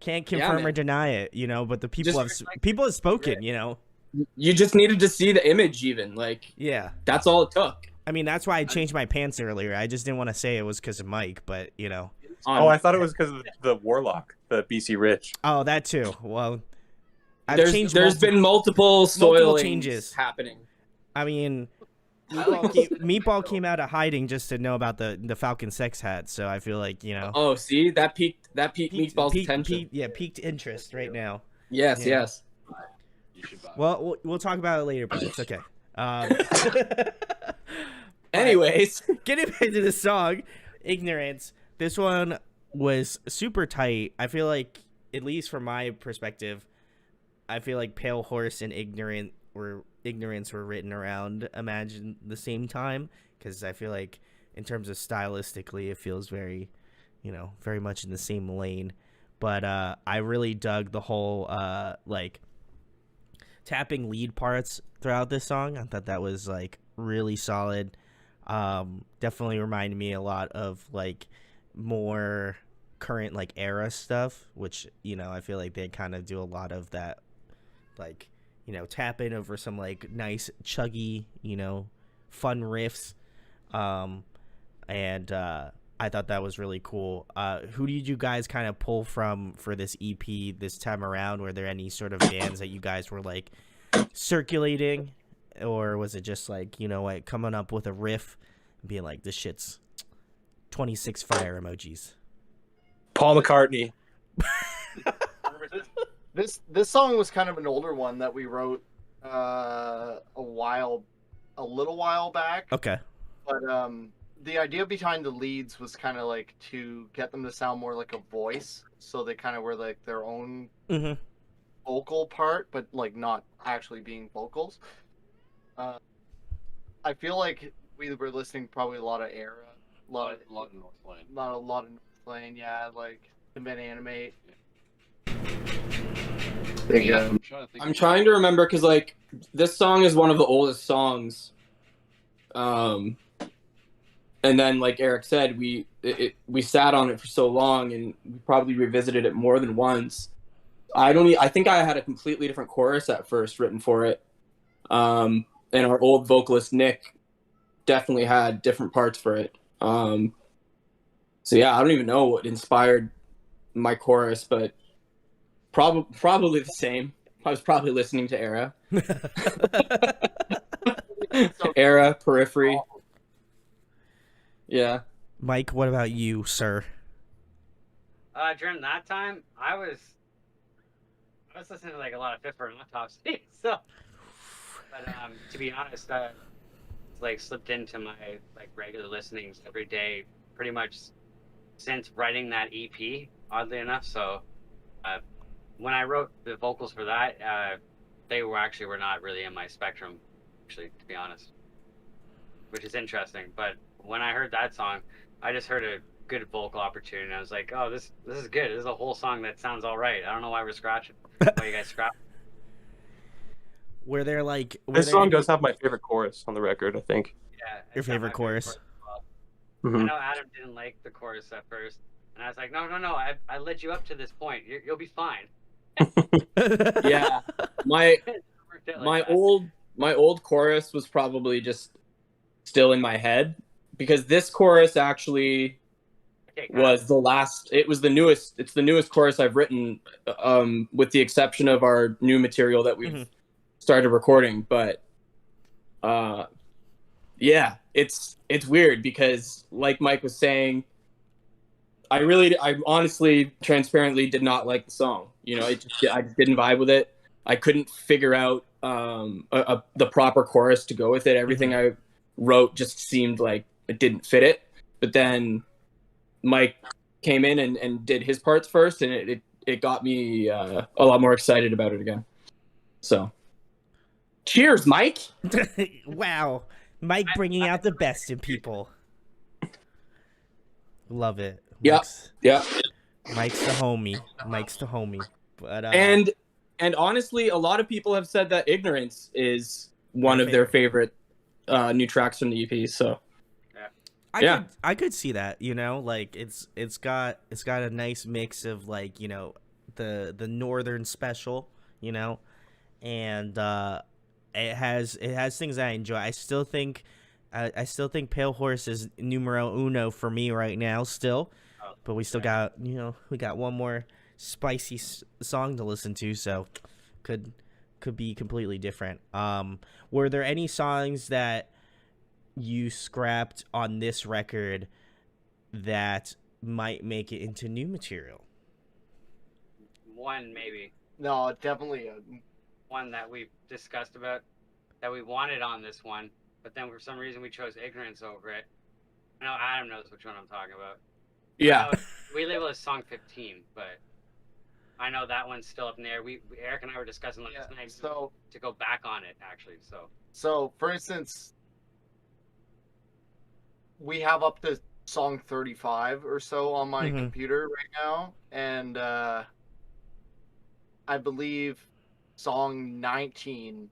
can't confirm man. or deny it, you know. But the people have spoken, you know. You just needed to see the image, even like Yeah, that's all it took. I mean that's why I changed my pants earlier. I just didn't want to say it was because of Mike, but you know. Oh, I thought it was because of the Warlock, the BC Rich. Oh, that too. Well, I've There's changed. been multiple soilings changes happening. I mean, like Meatball came out of hiding just to know about the Falcon sex hat. So I feel like, you know. Oh, see, that piqued Meatball's attention. Piqued interest right now. Yes, Yeah. yes. You should buy. Well, we'll talk about it later, but it's okay. Anyways, Getting back to the song, Ignorance. This one was super tight. I feel like, at least from my perspective, I feel like Pale Horse and Ignorance were written around Imagine the same time, because I feel like in terms of stylistically, it feels very, you know, very much in the same lane. But I really dug the whole like tapping lead parts throughout this song. I thought that was like really solid. Definitely reminded me a lot of like more current like era stuff, which, you know, I feel like they kind of do a lot of that, like, you know, tap in over some like nice chuggy, you know, fun riffs. And I thought that was really cool. Who did you guys kind of pull from for this EP this time around? Were there any sort of bands that you guys were like circulating, or was it just like, you know, like coming up with a riff and being like, this shit's 26 fire emojis? Paul McCartney. This song was kind of an older one that we wrote a little while back. Okay. But the idea behind the leads was kind of like to get them to sound more like a voice, so they kind of were like their own vocal part, but like not actually being vocals. I feel like we were listening probably a lot of Era, A lot of North Lane. a lot of North Lane, yeah, like Invent Animate. Yeah, I'm trying to remember because like this song is one of the oldest songs. And then like Eric said, we sat on it for so long and we probably revisited it more than once. I think I had a completely different chorus at first written for it. And our old vocalist Nick definitely had different parts for it. So yeah, I don't even know what inspired my chorus, but probably the same. I was probably listening to Era. Era, Periphery. Yeah. Mike, what about you, sir? During that time, I was listening to like a lot of Fifth and Autopsy. So, but to be honest, like slipped into my like regular listenings every day, pretty much since writing that EP. Oddly enough, so when I wrote the vocals for that, they were not really in my spectrum, actually, to be honest, which is interesting. But when I heard that song, I just heard a good vocal opportunity, and I was like, "Oh, this is good. This is a whole song that sounds all right. I don't know why we're scratching. Why you guys scratch?" Were there like This song does have my favorite chorus on the record, I think. Yeah, Your it's not favorite my chorus? as well. Mhm. I know Adam didn't like the chorus at first, and I was like, "No. I led you up to this point. You'll be fine." Yeah. My Like that. old chorus was probably just still in my head because this chorus actually Okay, was the newest chorus I've written, with the exception of our new material that we've started recording. But yeah, it's weird because like Mike was saying, I honestly, transparently did not like the song. You know, I just didn't vibe with it. I couldn't figure out the proper chorus to go with it. Everything I wrote just seemed like it didn't fit it. But then Mike came in and did his parts first, and it got me a lot more excited about it again. So, cheers, Mike. Wow, Mike bringing out the best in people. Love it. Yeah. Mike's, Yeah. Mike's the homie. Mike's the homie. But And honestly, a lot of people have said that Ignorance is one Their of their favorite new tracks from the EP. So I could see that, you know, like it's got a nice mix of like, you know, the northern special, you know, and it has things I enjoy. I still think Pale Horse is numero uno for me right now still, but we still got, you know, we got one more spicy song to listen to, so could be completely different. Were there any songs that you scrapped on this record that might make it into new material? One maybe. No, definitely. One that we've discussed about that we wanted on this one, but then for some reason we chose Ignorance over it. I know Adam knows which one I'm talking about. yeah. We label it song 15, but I know that one's still up in there. Eric and I were discussing last night to go back on it actually. So for instance, we have up to song 35 or so on my computer right now, and I believe song 19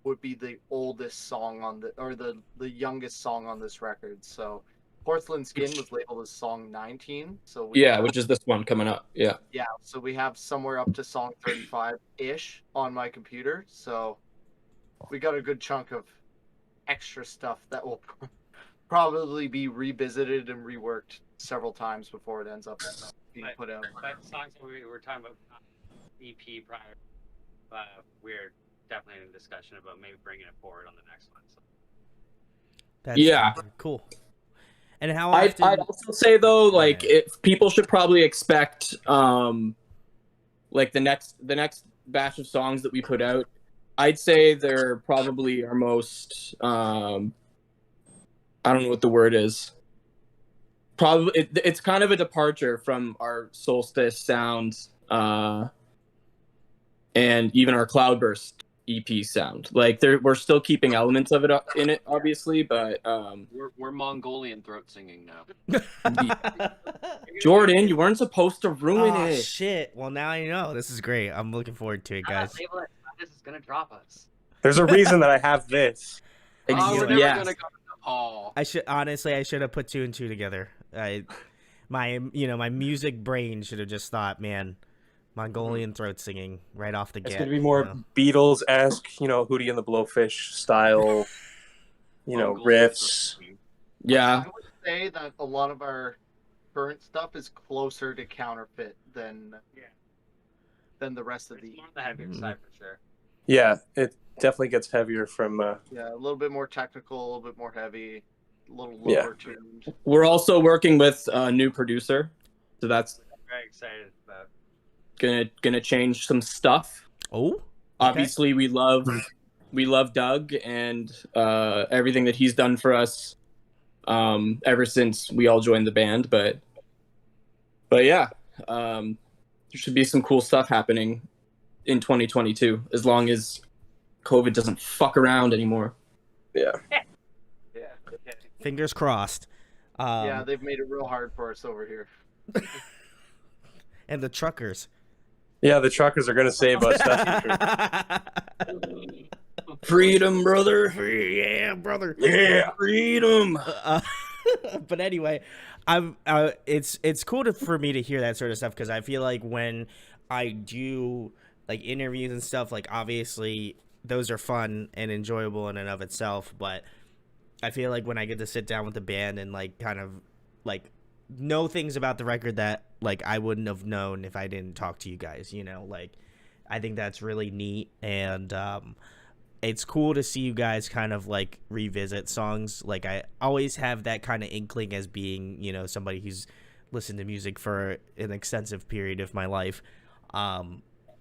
would be the oldest song on the youngest song on this record. So Porcelain Skin was labeled as song 19. So which is this one coming up. Yeah. Yeah, so we have somewhere up to song 35-ish on my computer. So we got a good chunk of extra stuff that will probably be revisited and reworked several times before it ends up being put out. But songs that we were talking about EP prior, we're definitely in discussion about maybe bringing it forward on the next one. So. That's cool. And how often... I'd also say though, like if people should probably expect like the next batch of songs that we put out, I'd say they're probably our most I don't know what the word is. Probably it's kind of a departure from our Solstice sounds and even our Cloudburst EP sound. Like we're still keeping elements of it in it, obviously, but we're Mongolian throat singing now. Jordan, you weren't supposed to ruin it. Shit. Well, now I know. This is great. I'm looking forward to it, guys. This is gonna drop us. There's a reason that I have this. We're never gonna go to Nepal. I should have put 2 and 2 together. My music brain should have just thought, man, Mongolian throat singing right off the get. It's gonna be more Beatles-esque, Hootie and the Blowfish style, riffs. Yeah. I would say that a lot of our current stuff is closer to Counterfeit than the rest of It's more on the heavier side for sure. Yeah, it definitely gets heavier from. a little bit more technical, a little bit more heavy, a little lower tuned. We're also working with a new producer, so that's Very excited about. gonna change some stuff. Oh, okay. Obviously, we love Doug and everything that he's done for us ever since we all joined the band. But yeah, there should be some cool stuff happening in 2022 as long as COVID doesn't fuck around anymore. Yeah. Fingers crossed. Yeah, they've made it real hard for us over here. And the truckers. Yeah, the truckers are gonna save us. That's for sure. Freedom, brother. Yeah, brother. Yeah. Freedom. But anyway, it's cool for me to hear that sort of stuff, because I feel like when I do like interviews and stuff, like obviously those are fun and enjoyable in and of itself, but I feel like when I get to sit down with the band and like kind of like know things about the record that like I wouldn't have known if I didn't talk to you guys, like I think that's really neat. And it's cool to see you guys kind of like revisit songs. Like I always have that kind of inkling as being, somebody who's listened to music for an extensive period of my life.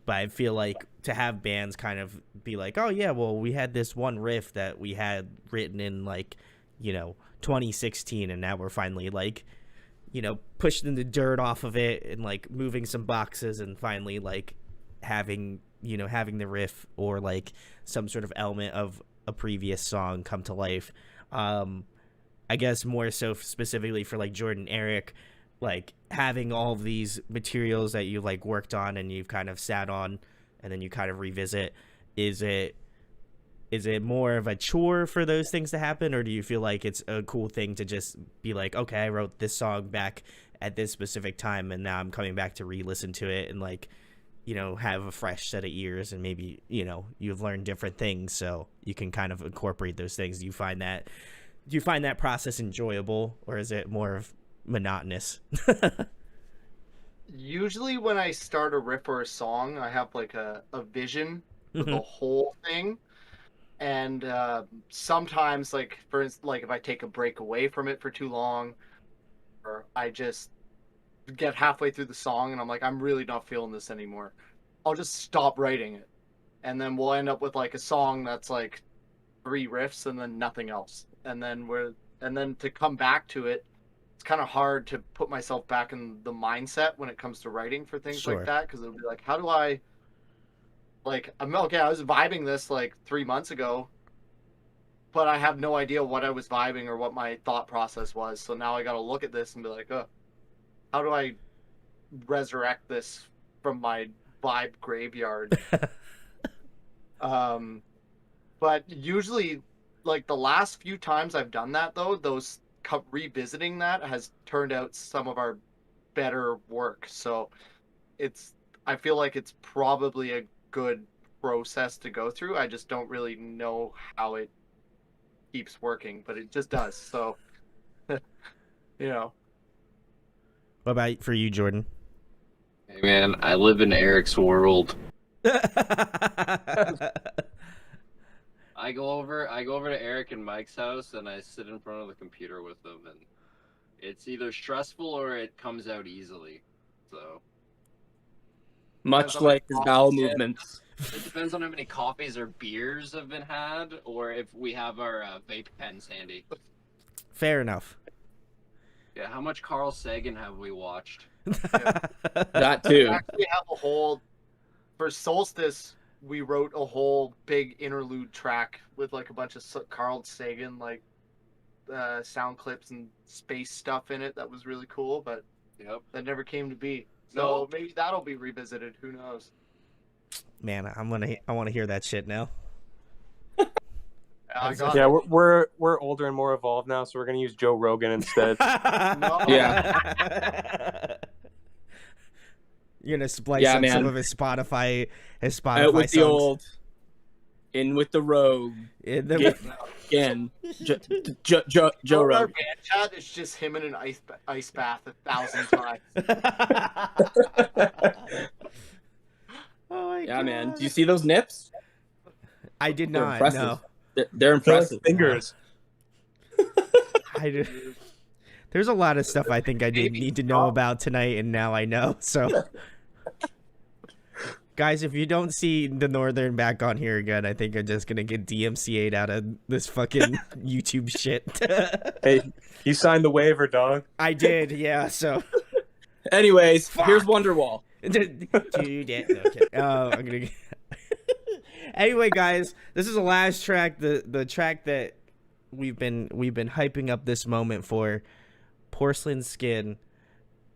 But I feel like to have bands kind of be like, oh yeah, well, we had this one riff that we had written in like, 2016, and now we're finally like, pushing the dirt off of it and like moving some boxes and finally like having the riff or like some sort of element of a previous song come to life. I guess more so specifically for like Jordan, Eric, like having all of these materials that you like worked on and you've kind of sat on and then you kind of revisit, is it more of a chore for those things to happen, or do you feel like it's a cool thing to just be like, okay, I wrote this song back at this specific time and now I'm coming back to re-listen to it and like, you know, have a fresh set of ears, and maybe, you know, you've learned different things so you can kind of incorporate those things? Do you find that process enjoyable, or is it more of monotonous? Usually when I start a riff or a song, I have like a vision for the whole thing. And sometimes, like, for instance, like if I take a break away from it for too long, or I just get halfway through the song and I'm like, I'm really not feeling this anymore, I'll just stop writing it. And then we'll end up with like a song that's like 3 riffs and then nothing else. And then to come back to it, it's kind of hard to put myself back in the mindset when it comes to writing for things like that, because it'll be like, how do I, like, I was vibing this like 3 months ago, but I have no idea what I was vibing or what my thought process was. So now I got to look at this and be like, oh, how do I resurrect this from my vibe graveyard? But usually, like, the last few times I've done that, though, revisiting that has turned out some of our better work. So I feel like it's probably a good process to go through. I just don't really know how it keeps working, but it just does. So, you know. What about for you, Jordan? Hey man, I live in Eric's world. I go over to Eric and Mike's house and I sit in front of the computer with them, and it's either stressful or it comes out easily. So Much like his bowel movements. it depends on how many coffees or beers have been had, or if we have our vape pens handy. Fair enough. Yeah, how much Carl Sagan have we watched? That too. We actually have for Solstice, we wrote a whole big interlude track with like a bunch of Carl Sagan like sound clips and space stuff in it that was really cool, but that never came to be. So maybe that'll be revisited. Who knows? Man, I want to hear that shit now. Yeah, we're older and more evolved now, so we're gonna use Joe Rogan instead. Yeah. You're gonna splice up some of his Spotify Out with songs. the old, in with the rogue. Again, Joe Our Rogan. band chat is just him in an ice bath 1,000 times. Oh my God. Man. Do you see those nips? I did They're not. impressive. No. They're impressive. Fingers. There's a lot of stuff I think I didn't need to know about tonight, and now I know. So, guys, if you don't see the Northern back on here again, I think I'm just gonna get DMCA'd out of this fucking YouTube shit. Hey, you signed the waiver, dog. I did, yeah. So, Anyways, here's Wonderwall. I'm gonna. Anyway, guys, this is the last track, the track that we've been hyping up this moment for, Porcelain Skin.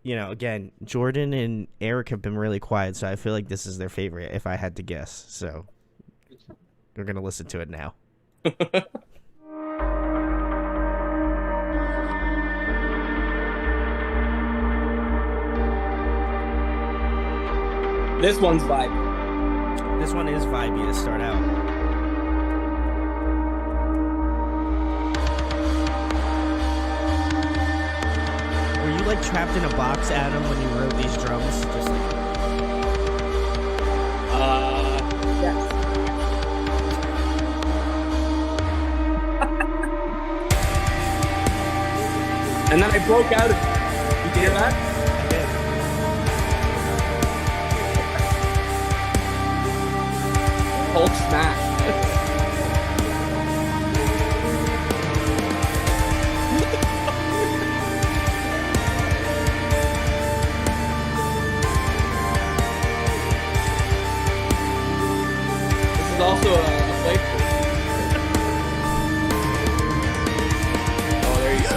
You know, again, Jordan and Eric have been really quiet, so I feel like this is their favorite, if I had to guess. So we're gonna listen to it now. This one's vibey. This one is vibey to start out. Were you like trapped in a box, Adam, when you wrote these drums? Just like... Yes. And then I broke out of it. You hear that? Hulk smash. This is also a playthrough. Oh, there you go.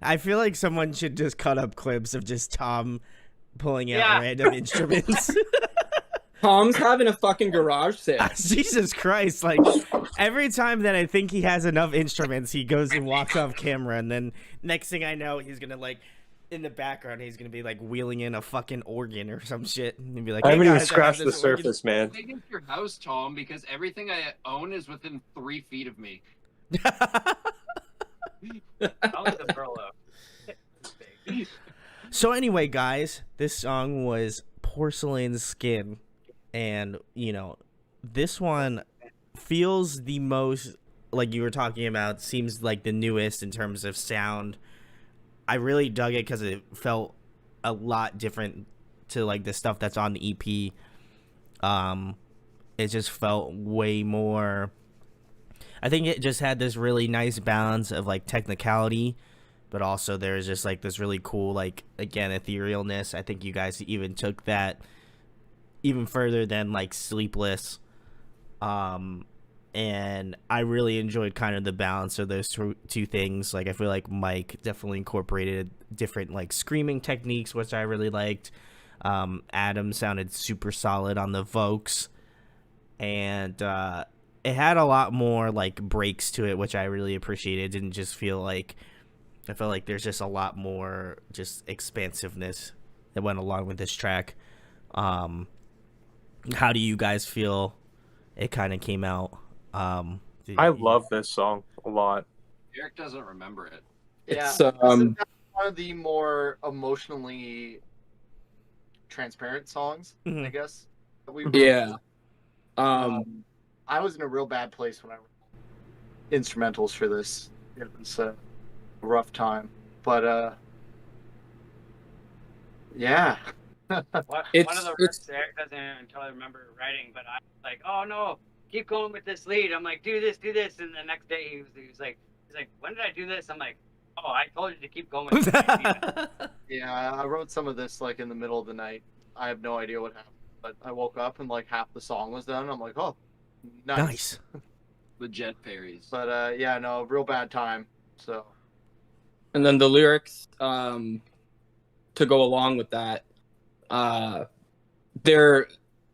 I feel like someone should just cut up clips of just Tom pulling out random instruments. Tom's having a fucking garage sale. Jesus Christ. Like, every time that I think he has enough instruments, he goes and walks off camera, and then next thing I know, he's gonna, like, in the background, he's gonna be, like, wheeling in a fucking organ or some shit, and be like, I hey, haven't even guys, I have scratched the this organ. surface, man. Big into your house, Tom, because everything I own is within 3 feet of me. I'll let the girl up. So anyway, guys, this song was Porcelain Skin, and, you know, this one feels the most, like you were talking about, seems like the newest in terms of sound. I really dug it because it felt a lot different to, like, the stuff that's on the EP. It just felt way more, I think it just had this really nice balance of, like, technicality, but also there's just, like, this really cool, like, again, etherealness. I think you guys even took that even further than, like, Sleepless. And I really enjoyed kind of the balance of those two things. Like, I feel like Mike definitely incorporated different, like, screaming techniques, which I really liked. Adam sounded super solid on the vocals, and it had a lot more, like, breaks to it, which I really appreciated. It didn't just feel like, I felt like there's just a lot more just expansiveness that went along with this track. How do you guys feel it kind of came out? I love this song a lot. Eric doesn't remember it. Yeah, It's, that's one of the more emotionally transparent songs, Mhm. I guess. That we Yeah. I was in a real bad place when I wrote instrumentals for this. It was a rough time, but yeah. One of It's- the riffs Eric doesn't even totally remember writing, but I was like, oh no, keep going with this lead. I'm like, do this. And the next day he was like, when did I do this? I'm like, oh, I told you to keep going with this. Yeah, I wrote some of this like in the middle of the night. I have no idea what happened, but I woke up and like half the song was done. I'm like, oh, nice. The Jet Fairies. But yeah, no, real bad time. So And then the lyrics, to go along with that, they're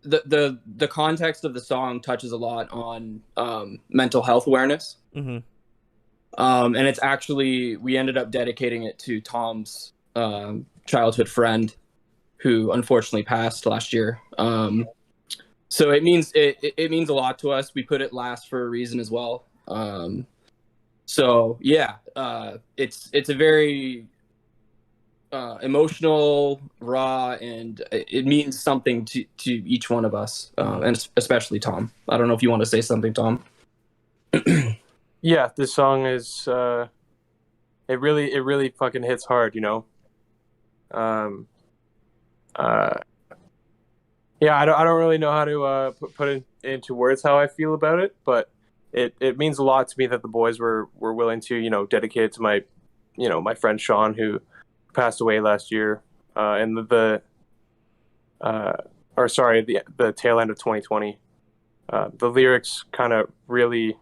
the context of the song touches a lot on mental health awareness. Mm-hmm. And it's actually, we ended up dedicating it to Tom's childhood friend who unfortunately passed last year. So it means it means a lot to us. We put it last for a reason as well. So yeah, it's a very emotional, raw, and it means something to each one of us, and especially Tom. I don't know if you want to say something, Tom. Yeah, this song is it really fucking hits hard, you know. Yeah, I don't really know how to put it into words how I feel about it, but it means a lot to me that the boys were willing to, you know, dedicate it to my, you know, my friend Sean, who passed away last year, and the tail end of 2020. The lyrics kind of really.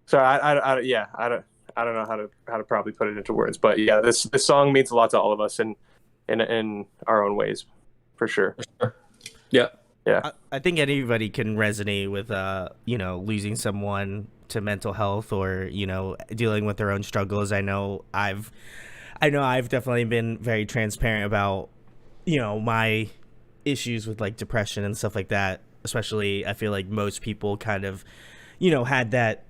Sorry, I don't know how to probably put it into words, but yeah, this song means a lot to all of us in our own ways, for sure. Yeah. Yeah. I think anybody can resonate with, you know, losing someone to mental health or, you know, dealing with their own struggles. I know I've definitely been very transparent about, you know, my issues with like depression and stuff like that. Especially, I feel like most people kind of, you know, had that,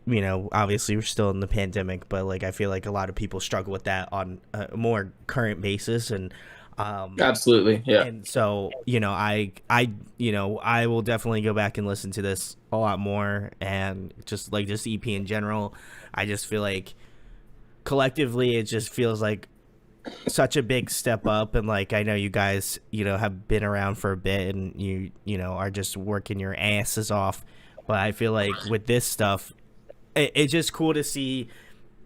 you know, obviously we're still in the pandemic, but like, I feel like a lot of people struggle with that on a more current basis. And, absolutely, yeah. And so, you know, I will definitely go back and listen to this a lot more, and just like this EP in general, I just feel like collectively it just feels like such a big step up. And like, I know you guys, you know, have been around for a bit, and you know, are just working your asses off, but I feel like with this stuff, it's just cool to see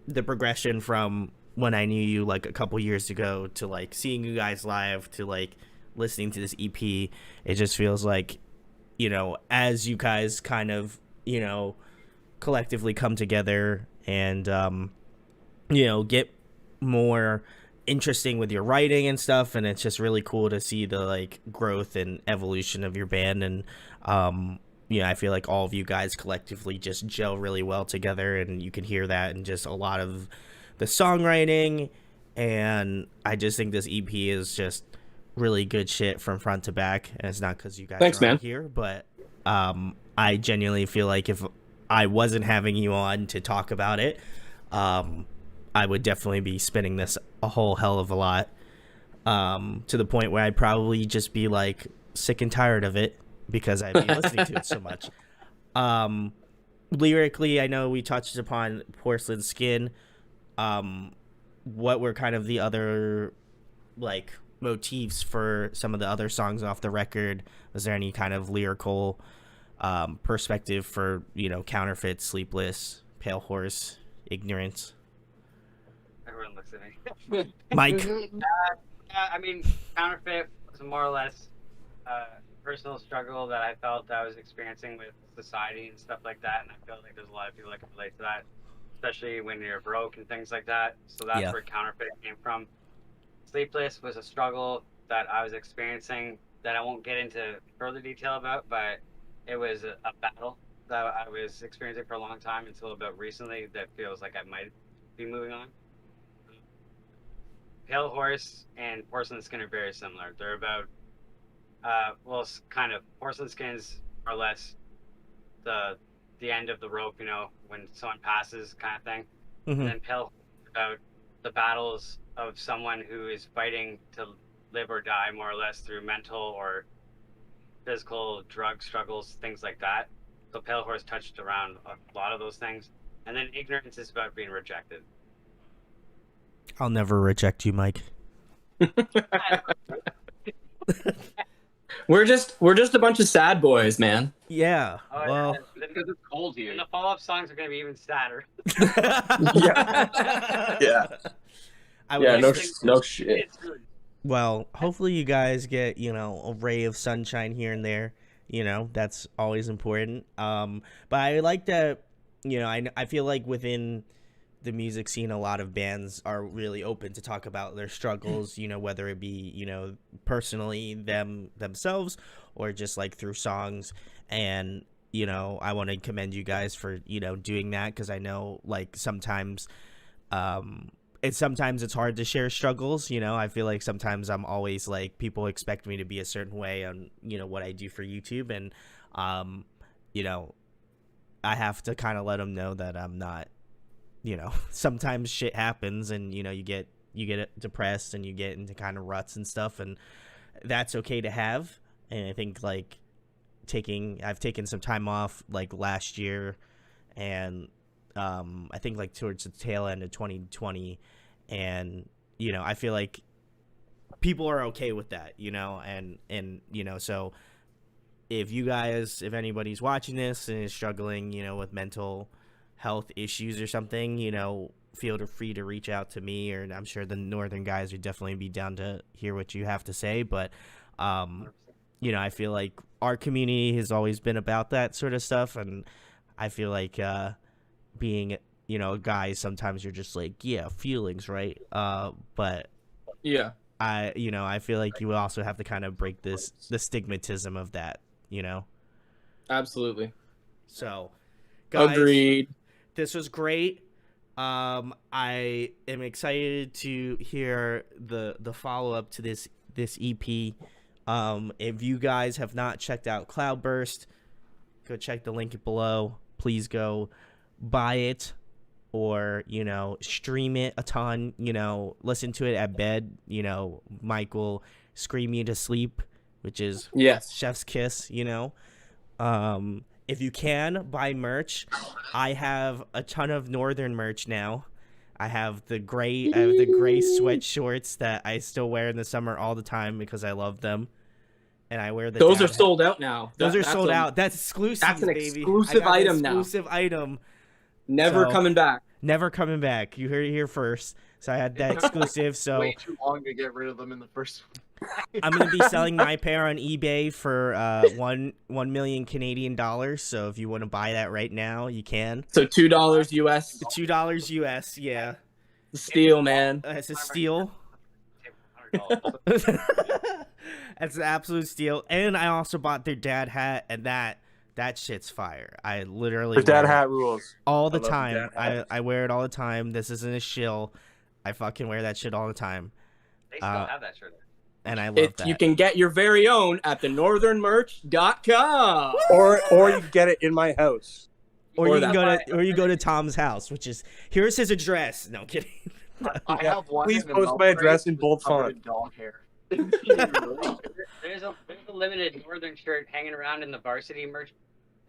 the progression from when I knew you like a couple years ago to like seeing you guys live to like listening to this EP. It just feels like, you know, as you guys kind of, you know, collectively come together and get more interesting with your writing and stuff, and it's just really cool to see the like growth and evolution of your band. And I feel like all of you guys collectively just gel really well together, and you can hear that in just a lot of the songwriting. And I just think this EP is just really good shit from front to back. And it's not because you guys Thanks, are on man. here, but I genuinely feel like if I wasn't having you on to talk about it, I would definitely be spinning this a whole hell of a lot, to the point where I'd probably just be like sick and tired of it because I'd be listening to it so much. Lyrically, I know we touched upon Porcelain Skin. What were kind of the other like motifs for some of the other songs off the record? Was there any kind of lyrical perspective for Counterfeit, Sleepless, Pale Horse, Ignorance? Everyone looks at me. Mike? I mean, Counterfeit was more or less personal struggle that I felt I was experiencing with society and stuff like that, and I feel like there's a lot of people that can relate to that, especially when you're broke and things like that. So that's where Counterfeit came from. Sleepless was a struggle that I was experiencing that I won't get into further detail about, but it was a battle that I was experiencing for a long time until about recently that feels like I might be moving on. Pale Horse and Porcelain Skin are very similar. They're about, kind of, Porcelain Skin's more or less the end of the rope, when someone passes kind of thing. Mm-hmm. And then Pale Horse is about the battles of someone who is fighting to live or die, more or less, through mental or physical drug struggles, things like that. So Pale Horse touched around a lot of those things. And then Ignorance is about being rejected. I'll never reject you, Mike. We're just a bunch of sad boys, man. Yeah. Well, because it's cold here. And the follow-up songs are going to be even sadder. Yeah. No shit. Well, hopefully you guys get, a ray of sunshine here and there. That's always important. But I like that, I feel like within the music scene, a lot of bands are really open to talk about their struggles, whether it be, personally themselves or just like through songs. And, I want to commend you guys for, doing that, because I know like sometimes it's hard to share struggles. I feel like sometimes I'm always like, people expect me to be a certain way on, what I do for YouTube. And, I have to kind of let them know that I'm not, sometimes shit happens and, you get depressed and you get into kind of ruts and stuff, and that's okay to have. And I think like I've taken some time off like last year, and I think like towards the tail end of 2020, and I feel like people are okay with that, and so if anybody's watching this and is struggling, with mental health issues or something, feel free to reach out to me, or I'm sure the Northern guys would definitely be down to hear what you have to say. But I feel like our community has always been about that sort of stuff, and I feel like being a guy, sometimes you're just like, yeah, feelings, right? But yeah, I feel like you also have to kind of break the stigmatism of that, absolutely. So guys, agreed. This was great. I am excited to hear the follow-up to this EP. If you guys have not checked out Cloudburst, go check the link below. Please go buy it, or stream it a ton. Listen to it at bed. Mike will scream you to sleep, which is chef's kiss. If you can, buy merch. I have a ton of Northern merch now. I have the gray sweat shorts that I still wear in the summer all the time because I love them. And I wear those are sold out now. Those are sold out. That's exclusive. That's an baby. exclusive item now. Exclusive item. Never coming back. Never coming back. You heard it here first. So I had that exclusive. So way too long to get rid of them in the first. I'm gonna be selling my pair on eBay for 1 million Canadian dollars. So if you want to buy that right now, you can. So $2 US. $2 US, yeah. Steal, man. It's a steal. $100. That's an absolute steal. And I also bought their dad hat, and that shit's fire. I literally The dad wear it hat rules. all the I love the time. dad hat. I wear it all the time. This isn't a shill. I fucking wear that shit all the time, They still have that shirt. and I love that. You can get your very own at thenorthernmerch.com. Or you can get it in my house. or or you can that- go to Tom's house, which is here's his address. No kidding. I have one. Please in a post milk my address crate in bold covered font. in dog hair. There's a limited Northern shirt hanging around in the varsity merch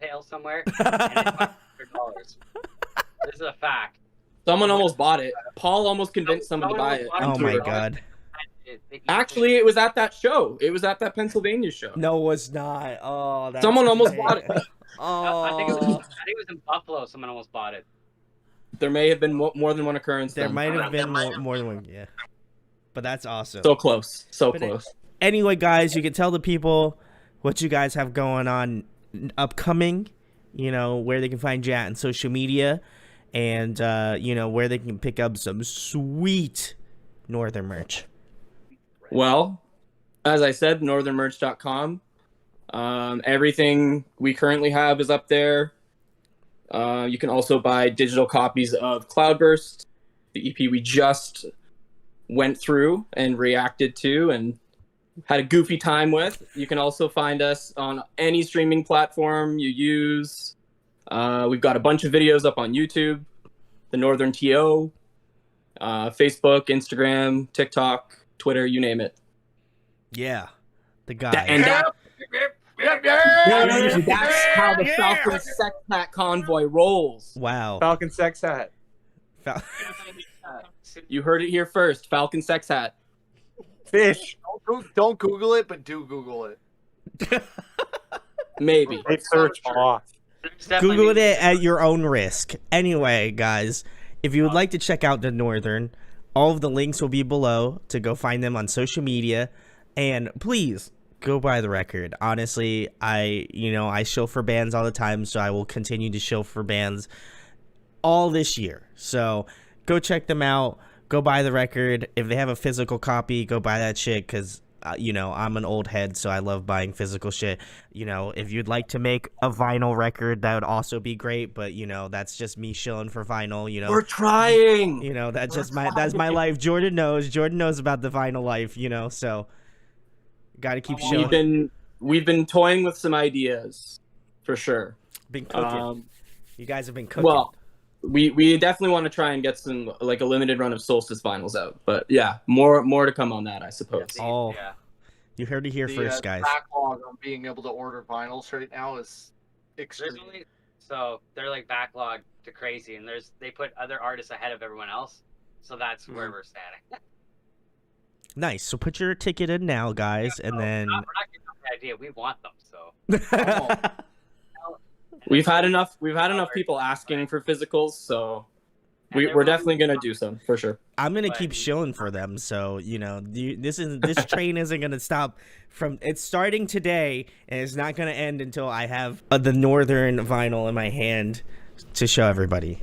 pail somewhere, and it's $500. This is a fact. Someone almost bought it. Paul almost convinced someone to buy it. Oh on my tour. god. Actually, it was at that show. It was at that Pennsylvania show. No, it was not. Oh, that's Someone almost great. bought it. I think it Oh, was in Buffalo. Someone almost bought it. There may have been more than one occurrence. there then. might have been more than one. Yeah, but that's awesome. So close. So But close. Anyway, guys, you can tell the people what you guys have going on upcoming. You know where they can find you at on social media, and you know where they can pick up some sweet Northern merch. Well, as I said, northernmerch.com. Everything we currently have is up there. You can also buy digital copies of Cloudburst, the EP we just went through and reacted to and had a goofy time with. You can also find us on any streaming platform you use. We've got a bunch of videos up on YouTube, the Northern TO, Facebook, Instagram, TikTok, Twitter, you name it. Yeah, the guy. And that's how the Falcon Sex Hat convoy rolls. Wow. Falcon sex hat. Fal- You heard it here first. Falcon Sex Hat. Fish. Don't Google it, but do Google it. Maybe. They search off. Google it at your own risk. Anyway, guys, if you would like to check out the Northern, all of the links will be below to go find them on social media. And please go buy the record. Honestly, I shill for bands all the time, so I will continue to shill for bands all this year. So go check them out. Go buy the record. If they have a physical copy, go buy that shit because, I'm an old head, so I love buying physical shit. If you'd like to make a vinyl record, that would also be great. But, that's just me shilling for vinyl, We're trying. that's my life. Jordan knows about the vinyl life, so got to keep shilling. We've been toying with some ideas, for sure. Been cooking. You guys have been cooking. Well, we definitely want to try and get some like a limited run of Solstice vinyls out. But yeah, more to come on that, I suppose. Oh, Yeah. you heard it here first, guys. Backlog on being able to order vinyls right now is There's extreme. only, so they're like backlogged to crazy, and they put other artists ahead of everyone else. So that's where we're standing. Nice. So put your ticket in now, guys, and then. We're not giving them the idea. We want them. So We've had enough people asking for physicals, so we're definitely gonna do some for sure. I'm gonna keep shilling for them, so this train isn't gonna stop. It's starting today, and it's not gonna end until I have the Northern vinyl in my hand to show everybody.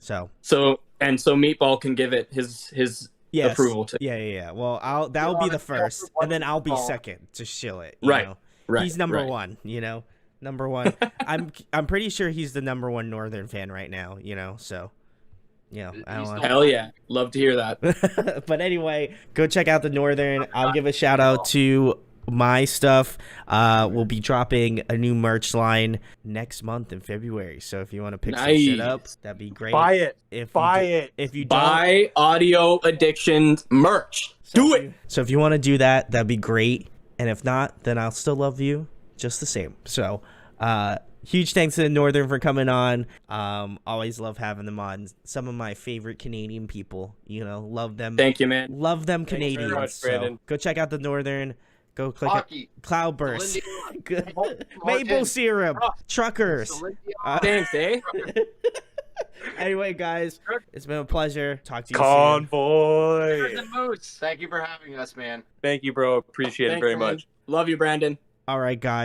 So Meatball can give it his yes. approval to. Yeah. Well, that'll be the first, and then I'll be second to shill it. Right. Right. He's number right. one. Number one. I'm pretty sure he's the number one Northern fan right now. So. Yeah, I don't want. Hell yeah, love to hear that. But anyway, go check out the Northern. I'll give a shout out to my stuff. We'll be dropping a new merch line next month in February. So if you want to pick some shit up, that'd be great. Buy it. If you don't, Buy Audio Addiction merch. Do it. So if you want to do that, that'd be great. And if not, then I'll still love you just the same. So, huge thanks to the Northern for coming on. Always love having them on. Some of my favorite Canadian people. Love them. Thank you, man. Love them Thanks very Canadians. much, Brandon. So go check out the Northern. Go click Hockey. Cloudburst. Good. Maple syrup. Truckers. Thanks, eh? Anyway, guys, it's been a pleasure. Talk to you Convoy. the moose. Thank you for having us, man. Thank you, bro. Appreciate it Thanks, very man. much. Love you, Brandon. soon. All right, guys.